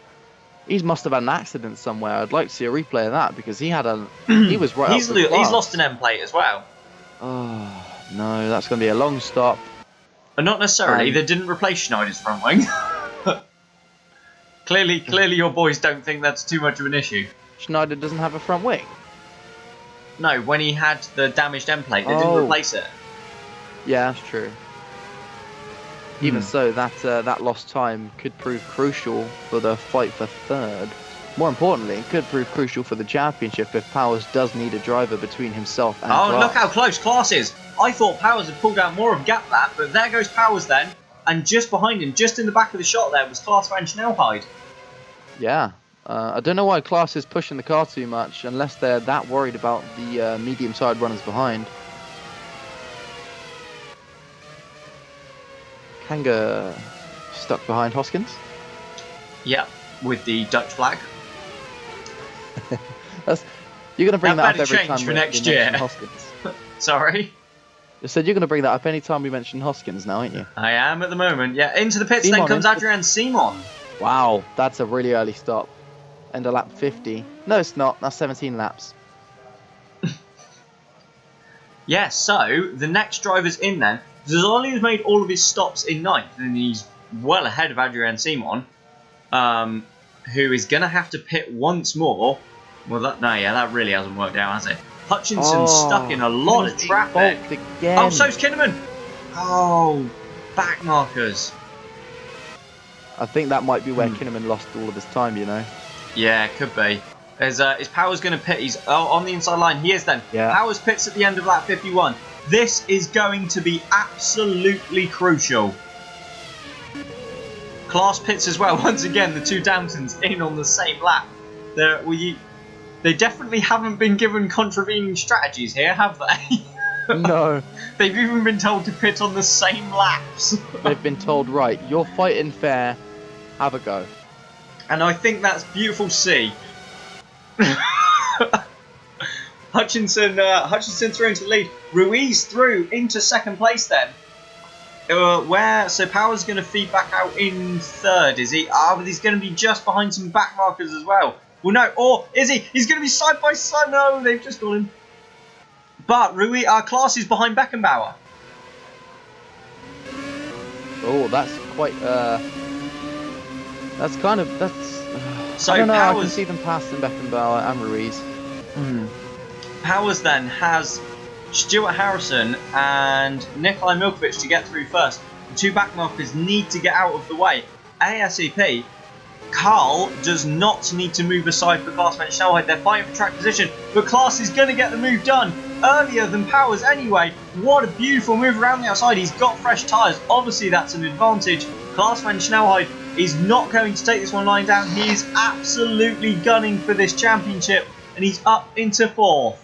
He must have had an accident somewhere. I'd like to see a replay of that because he had a. He was right. He's lost an end plate as well. Oh no, that's going to be a long stop. But not necessarily. They didn't replace Schneider's front wing. Clearly, your boys don't think that's too much of an issue. Schneider doesn't have a front wing? No, when he had the damaged end plate, they didn't Oh. replace it. Yeah, that's true. Even so, that lost time could prove crucial for the fight for third. More importantly, it could prove crucial for the championship if Powers does need a driver between himself and Oh, Klaas. look how close Klaas is. I thought Powers had pulled out more of a gap that, but there goes Powers then. And just behind him, just in the back of the shot there, was Klaas van Snelheid. Yeah. I don't know why Klaas is pushing the car too much, unless they're that worried about the medium-side runners behind. Kanga stuck behind Hoskins. Yep, with the Dutch flag. You're going to bring That that up better every time change we for next mention year. Hoskins. Sorry. I said you're going to bring that up any time we mention Hoskins now, aren't you? I am at the moment. Yeah, into the pits Simon then comes into- Adrian Simon. Wow, that's a really early stop. End of lap 50. No, it's not. That's 17 laps. Yeah, so the next driver's in then. Zazzoli has made all of his stops in ninth, and he's well ahead of Adrian Simon, who is going to have to pit once more. Well, that really hasn't worked out, has it? Hutchinson's stuck in a lot of traffic. Again. Oh, so's Kinnaman. Oh, back markers. I think that might be where Kinnaman lost all of his time, you know. Yeah, could be. Is Powers going to pit? He's on the inside line. He is then. Yeah. Powers pits at the end of lap 51. This is going to be absolutely crucial. Klaas pits as well. Once again, the two Downtons in on the same lap. They definitely haven't been given contravening strategies here, have they? No. They've even been told to pit on the same laps. They've been told, right, you're fighting fair, have a go. And I think that's beautiful to see. Hutchinson through into the lead. Ruiz through into second place then. So Powers going to feed back out in third, is he? But he's going to be just behind some back markers as well. Well, no, or is he? He's going to be side by side. No, they've just got him. But Klaas is behind Beckenbauer. Oh, that's quite. So I don't know. I can Powers, see them passing Beckenbauer and Ruiz. Powers then has Stuart Harrison and Nikolai Milkovic to get through first. The two back markers need to get out of the way ASAP. Carl does not need to move aside for Klaas van Snelheid. They're fighting for track position, but Klaas is going to get the move done earlier than Powers anyway. What a beautiful move around the outside. He's got fresh tyres. Obviously, that's an advantage. Klaas van Snelheid is not going to take this one lying down. He is absolutely gunning for this championship, and he's up into fourth.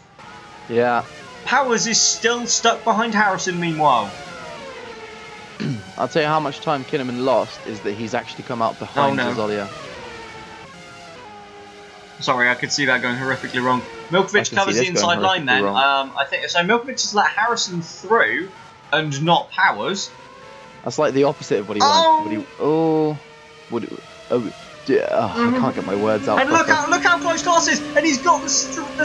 Yeah. Powers is still stuck behind Harrison meanwhile. I'll tell you how much time Kinnaman lost is that he's actually come out behind Zazolia. Sorry, I could see that going horrifically wrong. Milkovic covers the inside line then. I think so. Milkovic has let Harrison through and not Powers. That's like the opposite of what he wanted. I can't get my words out. And look how close Klaas is, and he's got the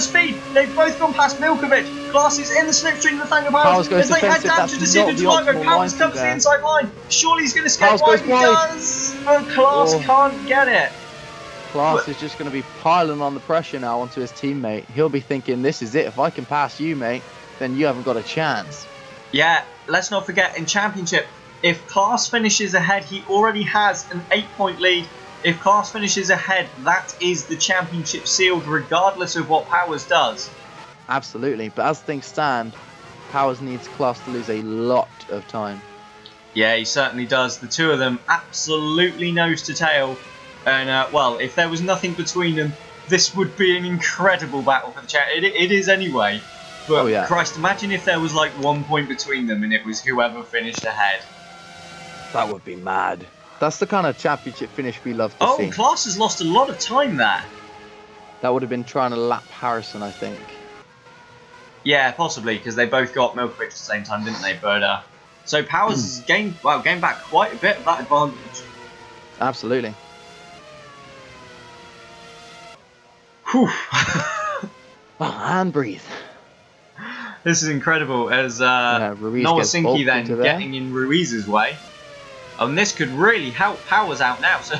speed. They've both gone past Milkovic. Klaas is in the slipstream of Nathaniel Powers as they head down to Decision Driver. Powers covers the inside line. Surely he's going to skate wide. He does, but Klaas can't get it. Klaas is just going to be piling on the pressure now onto his teammate. He'll be thinking, this is it. If I can pass you, mate, then you haven't got a chance. Yeah, let's not forget, in Championship, if Klaas finishes ahead, he already has an 8-point lead. If Klaas finishes ahead, that is the championship sealed, regardless of what Powers does. Absolutely, but as things stand, Powers needs Klaas to lose a lot of time. Yeah, he certainly does. The two of them absolutely nose to tail. And, well, if there was nothing between them, this would be an incredible battle for the championship. It is anyway. But, Christ, imagine if there was like 1 point between them and it was whoever finished ahead. That would be mad. That's the kind of championship finish we love to see. Oh, Klaas has lost a lot of time there. That would have been trying to lap Harrison, I think. Yeah, possibly, because they both got Milkovic at the same time, didn't they? But so Powers has gained back quite a bit of that advantage. Absolutely. Whew. And breathe. This is incredible, as Noah Sinky then getting in Ruiz's way. And this could really help Powers out now. So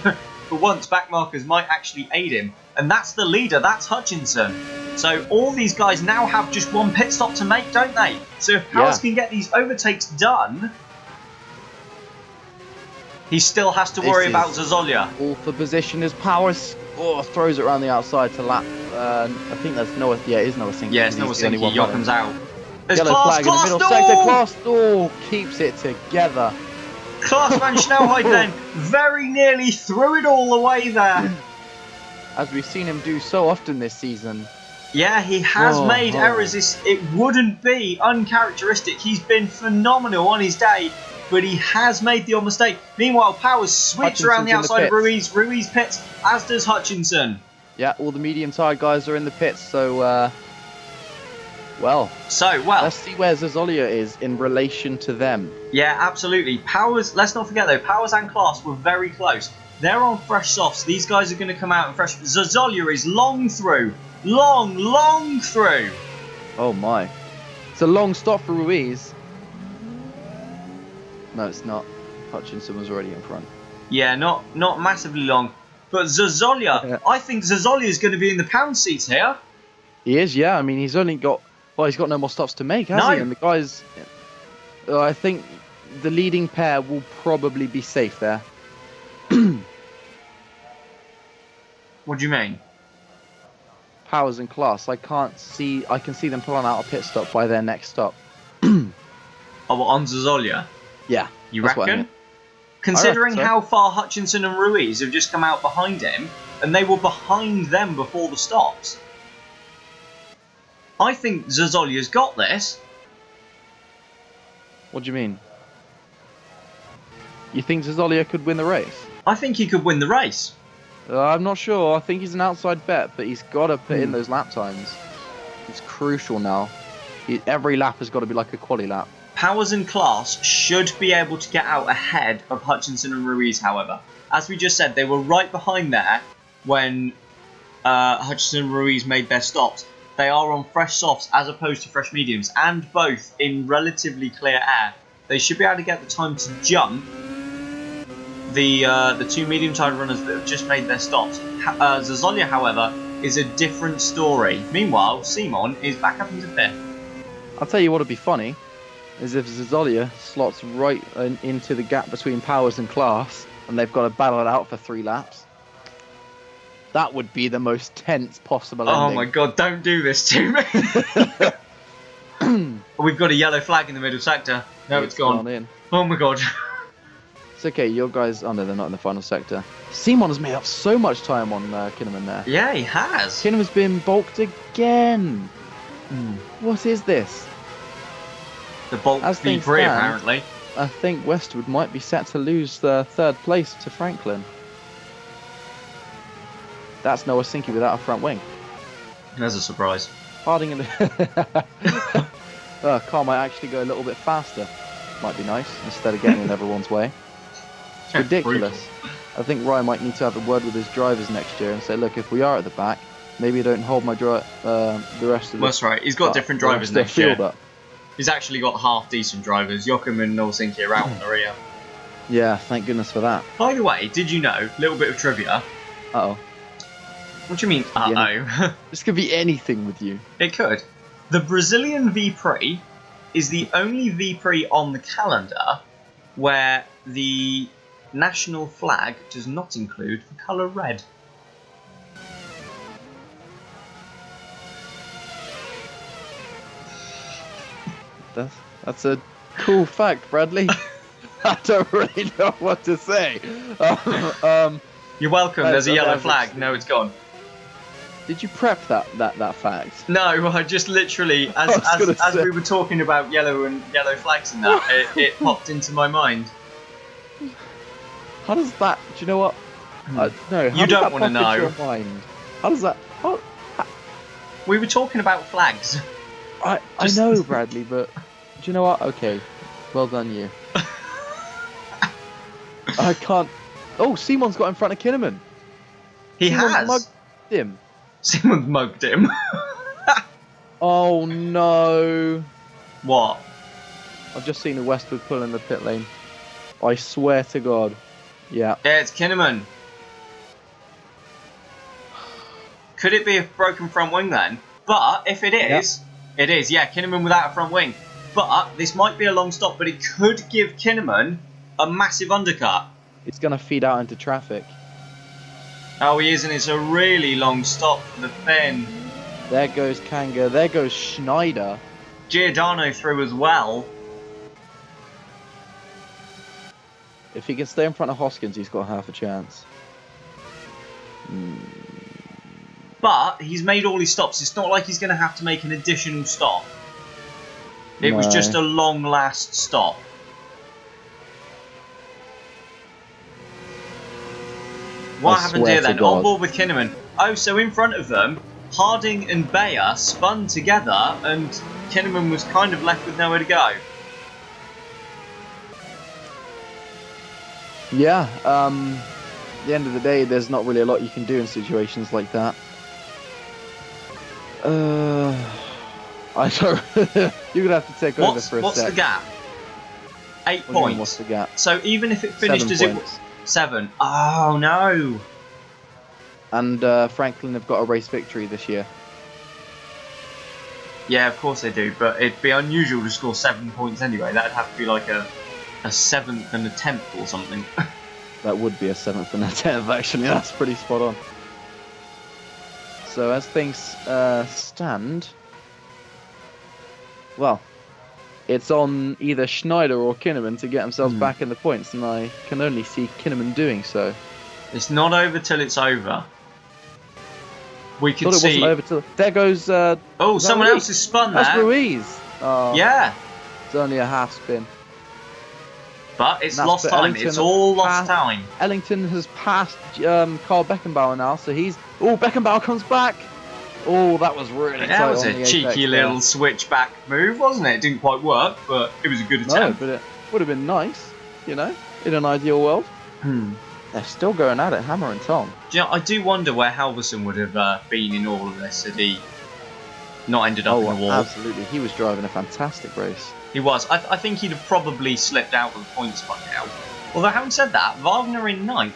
for once, back markers might actually aid him. And that's the leader, that's Hutchinson. So all these guys now have just one pit stop to make, don't they? So if Powers can get these overtakes done, he still has to worry about Zazolia. All for position as Powers throws it around the outside to lap. I think there's Noah. Yeah, it is Noah Sinky. Yeah, it's Noah Sinky. Yoakum's out. There's Yellow Klaas, flag in the middle sector. Klaas keeps it together. Klaas van Snelheid then very nearly threw it all away there. As we've seen him do so often this season. Yeah, he has made errors. It wouldn't be uncharacteristic. He's been phenomenal on his day, but he has made the odd mistake. Meanwhile, Powers switched around the outside of Ruiz. Ruiz pits, as does Hutchinson. Yeah, all the medium-tired guys are in the pits, so, well. Let's see where Zazolia is in relation to them. Yeah, absolutely. Powers, let's not forget though, Powers and Klaas were very close. They're on fresh softs. These guys are going to come out in fresh. Zazolia is long through. Long through. Oh my. It's a long stop for Ruiz. No, it's not. Hutchinson was already in front. Yeah, not massively long. But Zazolia, I think Zazolia is going to be in the pound seats here. He is, yeah. I mean, he's got no more stops to make, has he? And the guys, I think the leading pair will probably be safe there. What do you mean? Powers and Klaas, I can see them pulling out a pit stop by their next stop. On Zazolia? Yeah. You reckon? Considering how far Hutchinson and Ruiz have just come out behind him, and they were behind them before the stops, I think Zazolia's got this. What do you mean? You think Zazolia could win the race? I think he could win the race. I'm not sure. I think he's an outside bet, but he's got to put in those lap times. It's crucial now. Every lap has got to be like a quali lap. Powers and Klaas should be able to get out ahead of Hutchinson and Ruiz, however. As we just said, they were right behind there when Hutchinson and Ruiz made their stops. They are on fresh softs as opposed to fresh mediums, and both in relatively clear air. They should be able to get the time to jump the two medium-tired runners that have just made their stops. Zazolia, however, is a different story. Meanwhile, Simon is back up into fifth. I'll tell you what would be funny, is if Zazolia slots right into the gap between Powers and Klaas, and they've got to battle it out for 3 laps. That would be the most tense possible ending. Oh my god, don't do this to me. We've got a yellow flag in the middle sector. No, it's gone. In. Oh my god. It's okay, your guys... Oh no, they're not in the final sector. Simon has made up so much time on Kinnaman there. Yeah, he has. Kinnaman's been balked again. What is this? The bulk V-Prix, apparently. I think Westwood might be set to lose the 3rd place to Franklin. That's Noah Sinky without a front wing. There's a surprise. Harding in the... car might actually go a little bit faster. Might be nice, instead of getting in everyone's way. It's ridiculous. I think Ryan might need to have a word with his drivers next year and say, look, if we are at the back, maybe don't hold my the rest of the... That's right, he's got different drivers next year. He's actually got half decent drivers. Joachim and Noah Sinky are out on the rear. Yeah, thank goodness for that. By the way, did you know, little bit of trivia. Uh-oh. What do you mean, uh-oh? This could be anything with you. It could. The Brazilian V-Prix is the only V-Prix on the calendar where the national flag does not include the colour red. That's a cool fact, Bradley. I don't really know what to say. You're welcome. There's a yellow flag. No, it's gone. Did you prep that fact? No, I just literally, as we were talking about yellow flags and that, it popped into my mind. How does that? Do you know what? No. You don't want to know. Your mind? How does that? We were talking about flags. I know, Bradley, but do you know what? Okay, well done, you. I can't. Oh, Simon's got in front of Kinnaman. Simon's mugged him. Simon's mugged him. Oh no! What? I've just seen a Westwood pull in the pit lane. I swear to God. Yeah. Yeah, it's Kinnaman. Could it be a broken front wing then? But if it is, it is. Yeah, Kinnaman without a front wing. But this might be a long stop, but it could give Kinnaman a massive undercut. It's going to feed out into traffic. Oh, he is, and it's a really long stop for the Finn. There goes Kanga. There goes Schneider. Giordano through as well. If he can stay in front of Hoskins, he's got half a chance. But he's made all his stops. It's not like he's going to have to make an additional stop. It was just a long last stop. What happened here then? On board with Kinnaman. Oh, so in front of them, Harding and Bayer spun together and Kinnaman was kind of left with nowhere to go. Yeah, at the end of the day, there's not really a lot you can do in situations like that. I don't. You're gonna have to take over for a sec. What's the gap? 8 points. What's the gap? So even if it finished as it was 7. Oh no! And Franklin have got a race victory this year. Yeah, of course they do, but it'd be unusual to score 7 points anyway. That'd have to be like a 7th and a 10th or something. That would be a 7th and a 10th, actually. That's pretty spot on. So as things stand, well, it's on either Schneider or Kinnaman to get themselves back in the points, and I can only see Kinnaman doing so. It's not over till it's over. We can Thought it see. Wasn't over till... There goes. Oh, someone else has spun there. That's Ruiz. Oh, yeah. It's only a half spin. But it's lost time. It's all lost time. Ellington has passed Carl Beckenbauer now, so he's... Oh, Beckenbauer comes back. Oh, that was really tight. That was a cheeky little switchback move, wasn't it? It didn't quite work, but it was a good attempt. No, but it would have been nice, you know, in an ideal world. They're still going at it, hammer and tong. Do you know, I do wonder where Halverson would have been in all of this had he not ended up in the wall. Absolutely. He was driving a fantastic race. He was. I think he'd have probably slipped out of the points by now. Although, having said that, Wagner in 9th,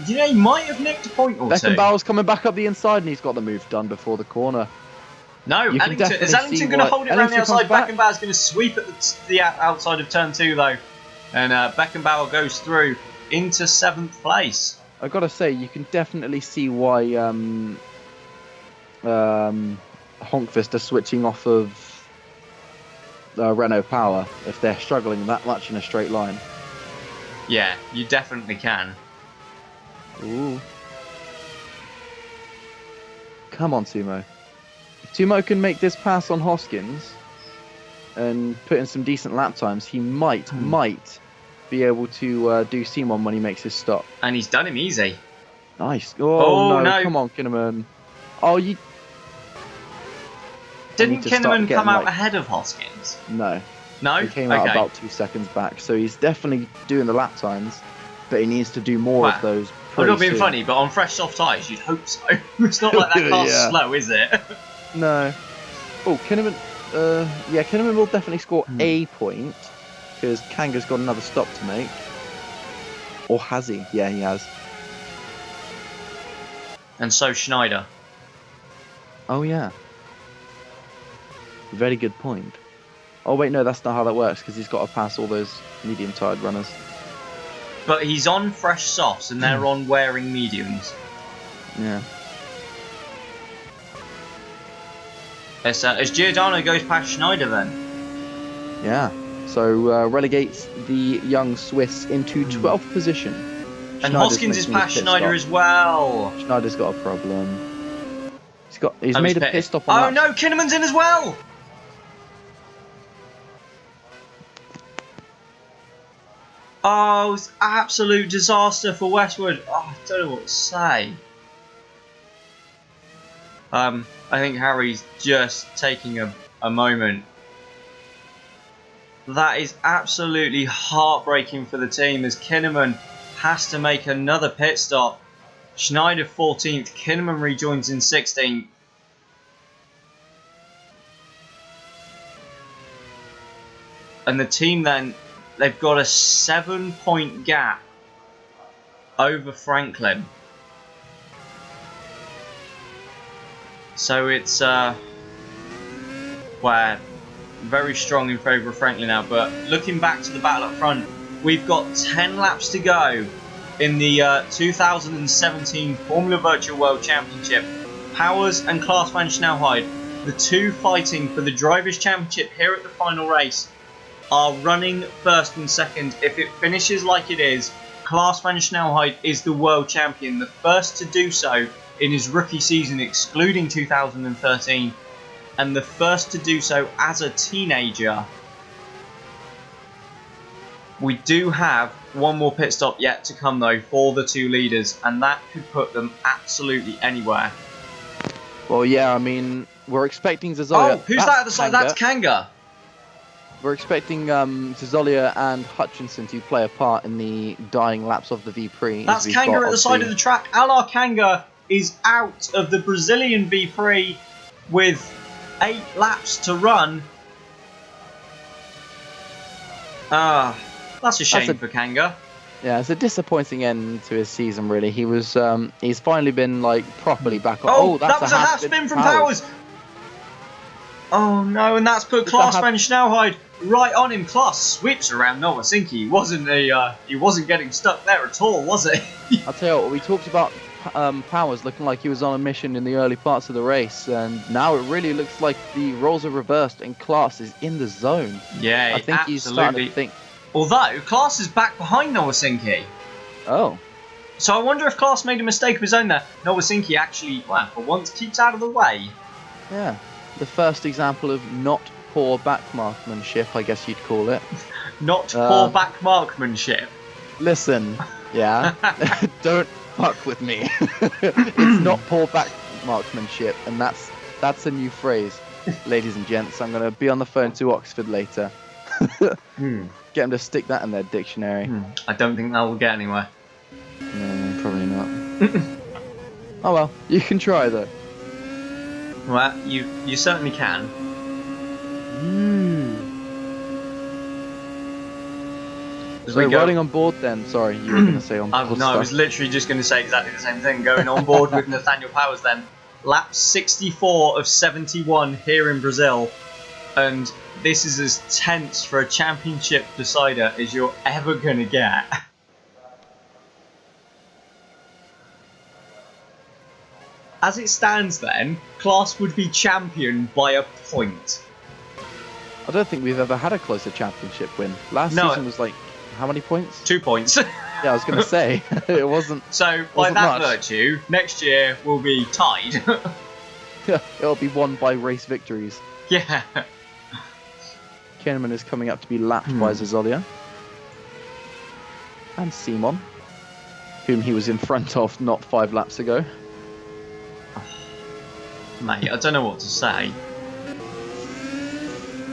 you know, he might have nicked a point or two. Beckenbauer's coming back up the inside and he's got the move done before the corner. No, Ellington, is Ellington going to hold it around the outside? Beckenbauer's going to sweep at the outside of turn 2 though. And Beckenbauer goes through into 7th place. I've got to say, you can definitely see why Honkvist are switching off of Renault Power if they're struggling that much in a straight line. Yeah, you definitely can. Ooh. Come on, Tumo. If Tumo can make this pass on Hoskins and put in some decent lap times, he might be able to do Simon when he makes his stop. And he's done him easy. Nice. Oh, no. Come on, Kinnaman. Oh, you... Didn't Kinnaman come out ahead of Hoskins? No. No? He came out about 2 seconds back, so he's definitely doing the lap times, but he needs to do more of those. I'm not being funny, but on fresh soft tyres, you'd hope so. It's not like that car's slow, is it? No. Oh, Kinnaman. Yeah, Kinnaman will definitely score a point because Kanga's got another stop to make. Or has he? Yeah, he has. And so Schneider. Oh yeah. Very good point. Oh wait, no, that's not how that works because he's got to pass all those medium-tired runners. But he's on fresh softs and they're on wearing mediums. Yeah. As Giordano goes past Schneider then. Yeah. So relegates the young Swiss into 12th position. And Hoskins is past Schneider as well. Schneider's got a problem. He's made a pit stop on that. Oh no, Kinnaman's in as well. Oh, it's absolute disaster for Westwood. Oh, I don't know what to say. I think Harry's just taking a moment. That is absolutely heartbreaking for the team as Kinnaman has to make another pit stop. Schneider 14th, Kinnaman rejoins in 16th. And the team then, they've got a 7-point gap over Franklin. So it's well, very strong in favour of Franklin now. But looking back to the battle up front, we've got 10 laps to go in the 2017 Formula Virtual World Championship. Powers and Klaas van Snelheid, the two fighting for the Drivers' Championship here at the final race, are running first and second. If it finishes like it is, Klaas van Snelheid is the world champion, the first to do so in his rookie season, excluding 2013, and the first to do so as a teenager. We do have one more pit stop yet to come though for the two leaders, and that could put them absolutely anywhere. Well, yeah, I mean, we're expecting Zazolia. Oh, who's that at the side? That's Kanga. We're expecting Zazolia and Hutchinson to play a part in the dying laps of the V-Prix. That's Kanga at the side of the track. Alar Kanga is out of the Brazilian V-Prix with 8 laps to run. That's a shame for Kanga. Yeah, it's a disappointing end to his season, really. He was, he's finally been like properly back on. Oh, that was a half spin from Powers. Oh no, and that's put Klaas van Snelheid right on him. Klaas sweeps around Nowasinki. He wasn't getting stuck there at all, was he? I'll tell you what, we talked about Powers looking like he was on a mission in the early parts of the race, and now it really looks like the roles are reversed and Klaas is in the zone. Yeah, I think he's starting to think. Although Klaas is back behind Nowasinki. Oh. So I wonder if Klaas made a mistake of his own there. Nowasinki actually, well, for once, keeps out of the way. Yeah. The first example of not poor backmarkmanship, I guess you'd call it. Not poor backmarkmanship. Listen, yeah, don't fuck with me. It's not poor backmarkmanship, and that's a new phrase, ladies and gents. I'm gonna be on the phone to Oxford later. Get them to stick that in their dictionary. I don't think that will get anywhere. No, probably not. Oh well, you can try though. Well, you certainly can. So riding on board then, sorry, you were going to say on board. No, I was literally just going to say exactly the same thing. Going on board with Nathaniel Powers then. Lap 64 of 71 here in Brazil. And this is as tense for a championship decider as you're ever going to get. As it stands then, Klaas would be champion by a point. I don't think we've ever had a closer championship win. Last season was like, how many points? 2 points. Yeah, I was going to say, it wasn't. So, by that virtue, next year we'll be tied. Yeah, it'll be won by race victories. Yeah. Kinnaman is coming up to be lapped by Zazolia. And Simon, whom he was in front of not 5 laps ago. Mate, I don't know what to say.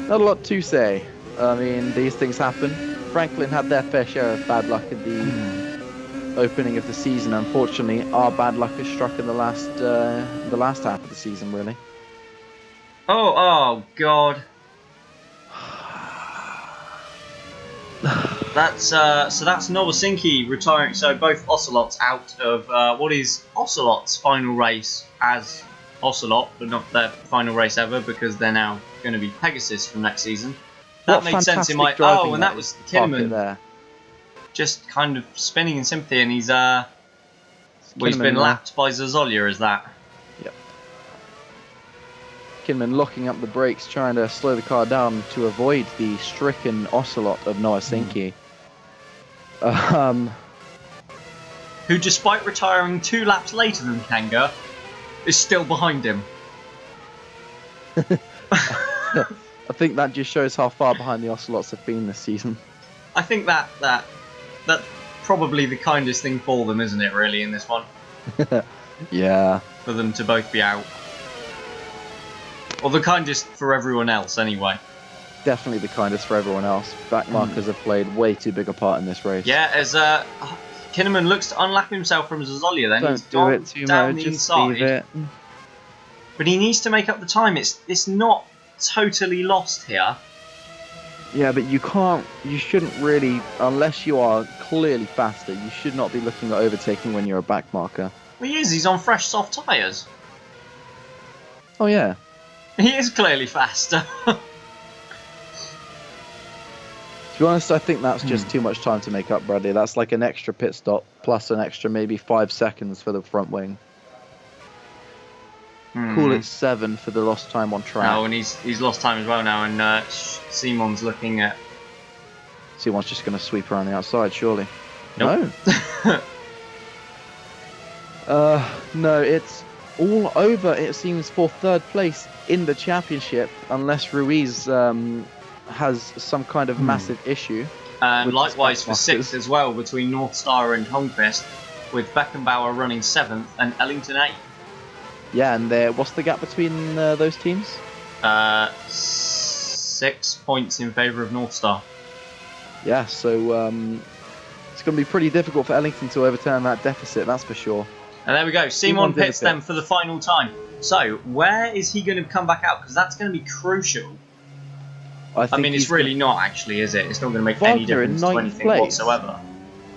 Not a lot to say. I mean, these things happen. Franklin had their fair share of bad luck at the opening of the season. Unfortunately, our bad luck has struck in the last half of the season, really. Oh God. That's Nowasinki retiring. So both Ocelots out of what is Ocelot's final race as Ocelot, but not their final race ever, because they're now going to be Pegasus from next season. That made sense in my... Oh, and that was Kinnaman there. Just kind of spinning in sympathy, and he's he's been lapped by Zazolia as that. Yep. Kinnaman locking up the brakes, trying to slow the car down to avoid the stricken Ocelot of Nowasinki. Who, despite retiring 2 laps later than Kanga, is still behind him. I think that just shows how far behind the Ocelots have been this season. I think that's probably the kindest thing for them, isn't it, really, in this one? Yeah. For them to both be out. Or the kindest for everyone else, anyway. Definitely the kindest for everyone else. Backmarkers have played way too big a part in this race. Yeah, as Kinnaman looks to unlap himself from Zazolia then. Don't do it too much, just leave it. But he needs to make up the time. It's not totally lost here. Yeah, but you shouldn't really, unless you are clearly faster, you should not be looking at overtaking when you're a backmarker. Well, he's on fresh soft tyres. Oh yeah. He is clearly faster. To be honest, I think that's just too much time to make up, Bradley. That's like an extra pit stop plus an extra maybe 5 seconds for the front wing. Call it 7 for the lost time on track. Oh, and he's lost time as well now, and Simon's looking at... Simon's just going to sweep around the outside, surely. Nope. No. No, it's all over, it seems, for third place in the championship, unless Ruiz has some kind of massive issue. And likewise for 6th as well, between North Star and Holmqvist, with Beckenbauer running 7th and Ellington 8th. Yeah, and what's the gap between those teams? 6 points in favour of North Star. Yeah, so it's going to be pretty difficult for Ellington to overturn that deficit, that's for sure. And there we go, Simon pits them for the final time. So, where is he going to come back out? Because that's going to be crucial. I mean, it's really not actually, is it? It's not going to make any difference to anything whatsoever.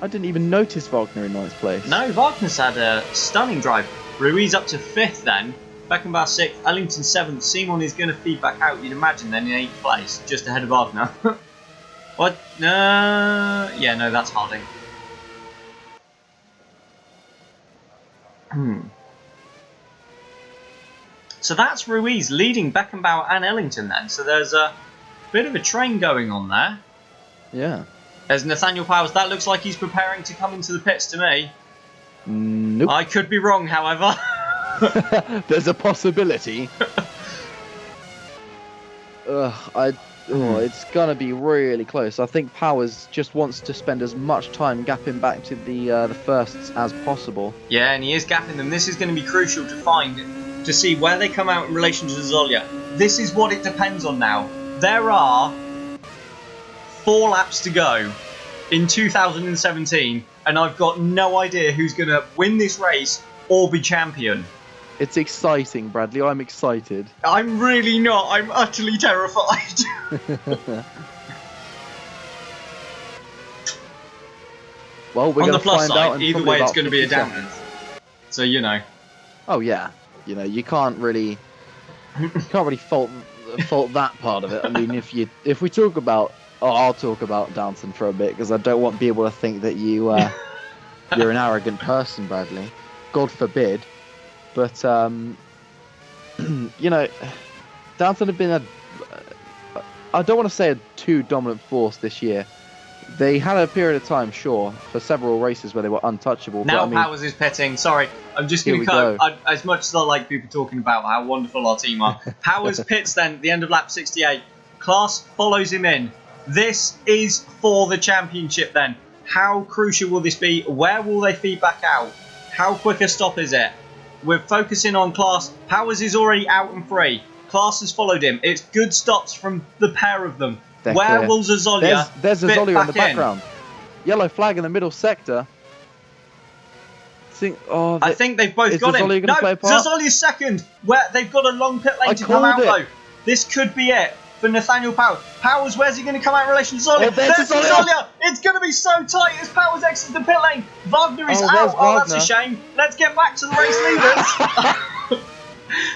I didn't even notice Wagner in 9th place. No, Wagner's had a stunning drive. Ruiz up to 5th then. Beckenbauer 6th, Ellington 7th. Simon is going to feed back out, you'd imagine, then in 8th place, just ahead of Wagner. What? Yeah, no, that's Harding. So that's Ruiz leading Beckenbauer and Ellington then. So there's a bit of a train going on there. Yeah. There's Nathaniel Powers. That looks like he's preparing to come into the pits to me. Nope. I could be wrong, however. There's a possibility. It's going to be really close. I think Powers just wants to spend as much time gapping back to the firsts as possible. Yeah, and he is gapping them. This is going to be crucial to see where they come out in relation to Zolia. This is what it depends on now. There are 4 laps to go in 2017, and I've got no idea who's going to win this race or be champion. It's exciting, Bradley. I'm excited. I'm really not. I'm utterly terrified. Well, we're on going the to plus find out. side, either way, it's going to be a Downton. So you know. Oh yeah, you can't really fault that part of it. I mean, if we talk about, I'll talk about Downton for a bit because I don't want people to think that you're an arrogant person, Bradley. God forbid. But Downton have been I don't want to say a too dominant force this year. They had a period of time, sure, for several races where they were untouchable. Now but, Powers is pitting. Sorry, I'm just going to go. As much as I like people talking about how wonderful our team are, Powers pits then at the end of lap 68. Klaas follows him in. This is for the championship then. How crucial will this be? Where will they feed back out? How quick a stop is it? We're focusing on Klaas. Powers is already out and free. Klaas has followed him. It's good stops from the pair of them. Where will Zazolia There's Zazolia in the background. Yellow flag in the middle sector. I think they've both got him. No, Zazolia's second. Where they've got a long pit lane to come out though. This could be it for Nathaniel Powers. Powers, where's he going to come out in relation to Zazolia? There's Zazolia. It's going to be so tight as Powers exits the pit lane. Wagner is out. Oh, that's a shame. Let's get back to the race leaders.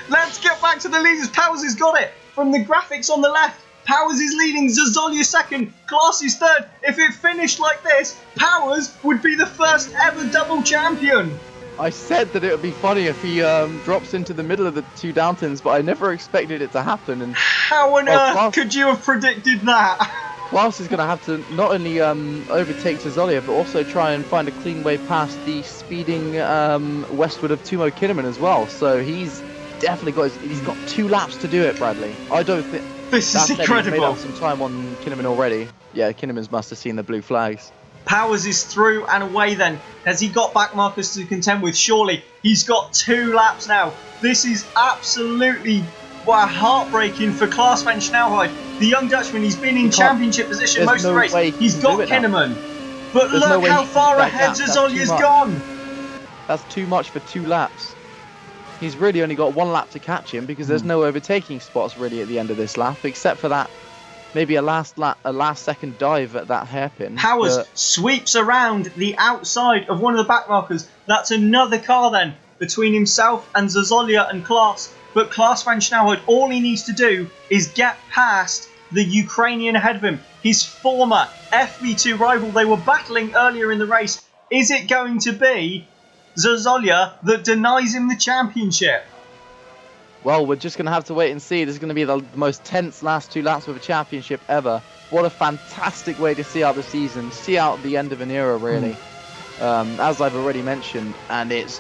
Let's get back to the leaders. Powers has got it. From the graphics on the left, Powers is leading, Zazolia second, Klaas is third. If it finished like this, Powers would be the first ever double champion. I said that it would be funny if he drops into the middle of the 2 Downtons, but I never expected it to happen. And how on earth could you have predicted that? Klaas is going to have to not only overtake Zazolia, but also try and find a clean way past the speeding Westwood of Timo Kinnaman as well. So he's definitely he's got 2 laps to do it, Bradley. I don't think... This is incredible. He's made up some time on Kinnaman already. Yeah, Kinnaman's must have seen the blue flags. Powers is through and away then. Has he got back markers to contend with? Surely. He's got 2 laps now. This is absolutely heartbreaking for Klaas van Snelheid. The young Dutchman, he's been in championship position most of the race. He's got Kinnaman. But look how far ahead Zazolia's gone. That's too much for 2 laps. He's really only got 1 lap to catch him because there's no overtaking spots really at the end of this lap, except for that maybe a last second dive at that hairpin. Powers sweeps around the outside of one of the back markers. That's another car then between himself and Zazolia and Klaas. but Klaas van Snelhout, all he needs to do is get past the Ukrainian ahead of him, his former FP2 rival. They were battling earlier in the race. Is it going to be Zazolia that denies him the championship? Well, we're just going to have to wait and see. This is going to be the most tense last 2 laps of a championship ever. What a fantastic way to see out the season, see out the end of an era, really. As I've already mentioned, and it's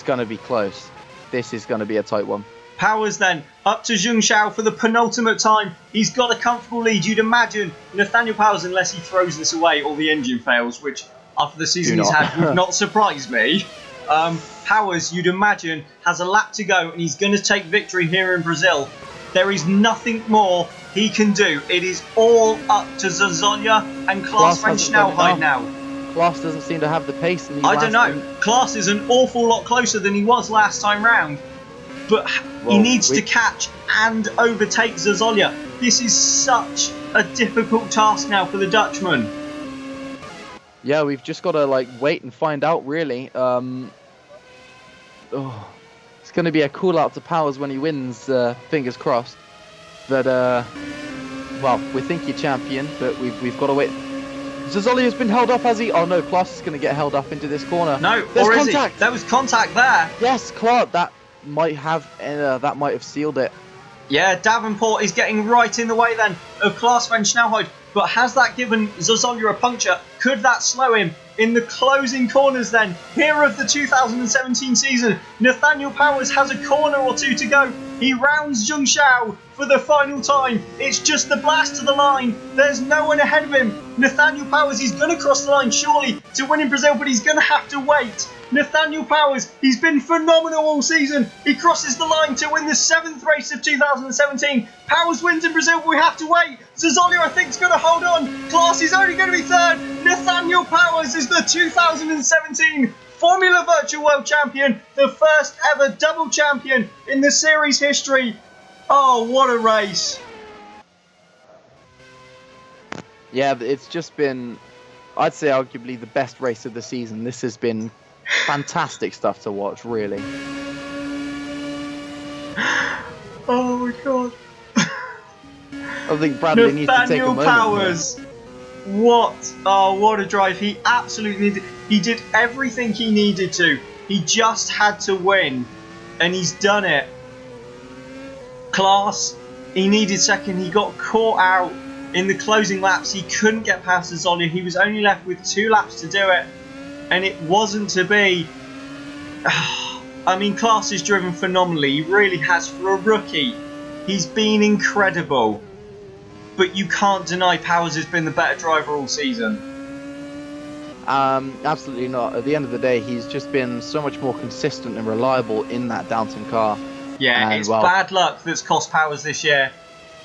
going to be close. This is going to be a tight one. Powers then, up to Zheng Xiao for the penultimate time. He's got a comfortable lead. You'd imagine Nathaniel Powers, unless he throws this away or the engine fails, which after the season he's had would not surprise me. Powers, you'd imagine, has a lap to go and he's going to take victory here in Brazil. There is nothing more he can do. It is all up to Zazolia and Klaas van Snelhout now. Klaas doesn't seem to have the pace in these I don't know. Klaas is an awful lot closer than he was last time round. But he needs to catch and overtake Zazolia. This is such a difficult task now for the Dutchman. Yeah, we've just got to wait and find out, really. It's going to be a call out to Powers when he wins, fingers crossed. But well, we think you're champion, but we've got to wait. Zazolia's been held up, has he? Oh no, Klaas is going to get held up into this corner. No, there's or contact. Is he? There was contact there. Yes, Clark, that might have sealed it. Yeah, Davenport is getting right in the way then of Klaas van Snelhout. But has that given Zazolia a puncture? Could that slow him? In the closing corners then, here of the 2017 season, Nathaniel Powers has a corner or two to go. He rounds Zheng Xiao for the final time. It's just the blast to the line. There's no one ahead of him. Nathaniel Powers, he's going to cross the line surely to win in Brazil, but he's going to have to wait. Nathaniel Powers, he's been phenomenal all season. He crosses the line to win the 7th race of 2017. Powers wins in Brazil, but we have to wait. Zazolia, I think, is going to hold on. Klaas is only going to be 3rd. Nathaniel Powers is the 2017 Formula Virtual World Champion, the first ever double champion in the series history. Oh, what a race. Yeah, it's just been, I'd say, arguably the best race of the season. This has been fantastic stuff to watch, really. Oh my god. I think Bradley needs to take a moment. Powers. What a drive. He absolutely did. He did everything he needed to. He just had to win. And he's done it. Klaas, he needed 2nd. He got caught out in the closing laps. He couldn't get past Zazolia. He was only left with 2 laps to do it. And it wasn't to be. I mean, Klaas has driven phenomenally. He really has for a rookie. He's been incredible. But you can't deny Powers has been the better driver all season. Absolutely not. At the end of the day, he's just been so much more consistent and reliable in that Downton car. Yeah, and it's bad luck that's cost Powers this year.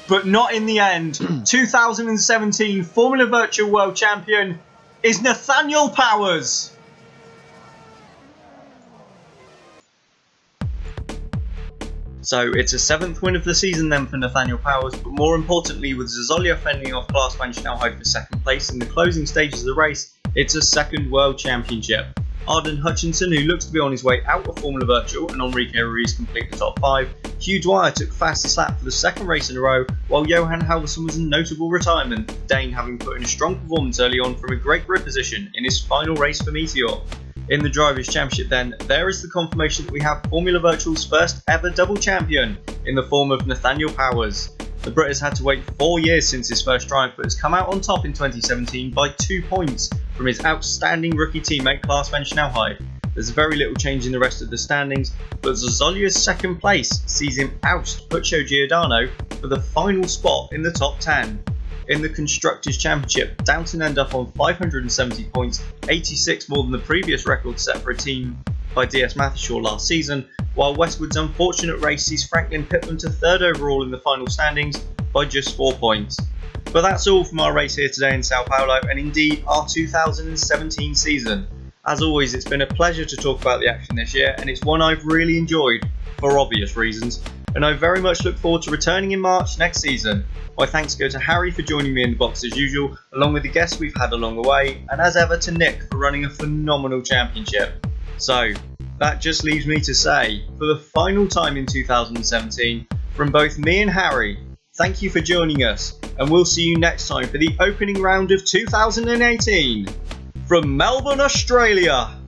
But not in the end. 2017 Formula Virtual World Champion is Nathaniel Powers. So it's a 7th win of the season then for Nathaniel Powers, but more importantly, with Zazolia fending off Klaas van Snelhout for 2nd place in the closing stages of the race, it's a 2nd World Championship. Arden Hutchinson, who looks to be on his way out of Formula Virtual, and Enrique Ruiz complete the top 5. Hugh Dwyer took fastest lap for the 2nd race in a row, while Johan Halverson was in notable retirement, Dane having put in a strong performance early on from a great grid position in his final race for Meteor. In the Drivers' Championship then, there is the confirmation that we have Formula Virtual's first ever double champion in the form of Nathaniel Powers. The Brit has had to wait 4 years since his first triumph, but has come out on top in 2017 by 2 points from his outstanding rookie teammate Klaas van Snelhout. There's very little change in the rest of the standings, but Zazolia's 2nd place sees him oust Puccio Giordano for the final spot in the top 10. In the Constructors' Championship, Downton end up on 570 points, 86 more than the previous record set for a team by DS Mathershaw last season, while Westwood's unfortunate race sees Franklin Pittman to 3rd overall in the final standings by just 4 points. But that's all from our race here today in Sao Paulo, and indeed our 2017 season. As always, it's been a pleasure to talk about the action this year, and it's one I've really enjoyed, for obvious reasons, and I very much look forward to returning in March next season. My thanks go to Harry for joining me in the box as usual, along with the guests we've had along the way, and as ever to Nick for running a phenomenal championship. So, that just leaves me to say, for the final time in 2017, from both me and Harry, thank you for joining us, and we'll see you next time for the opening round of 2018 from Melbourne, Australia.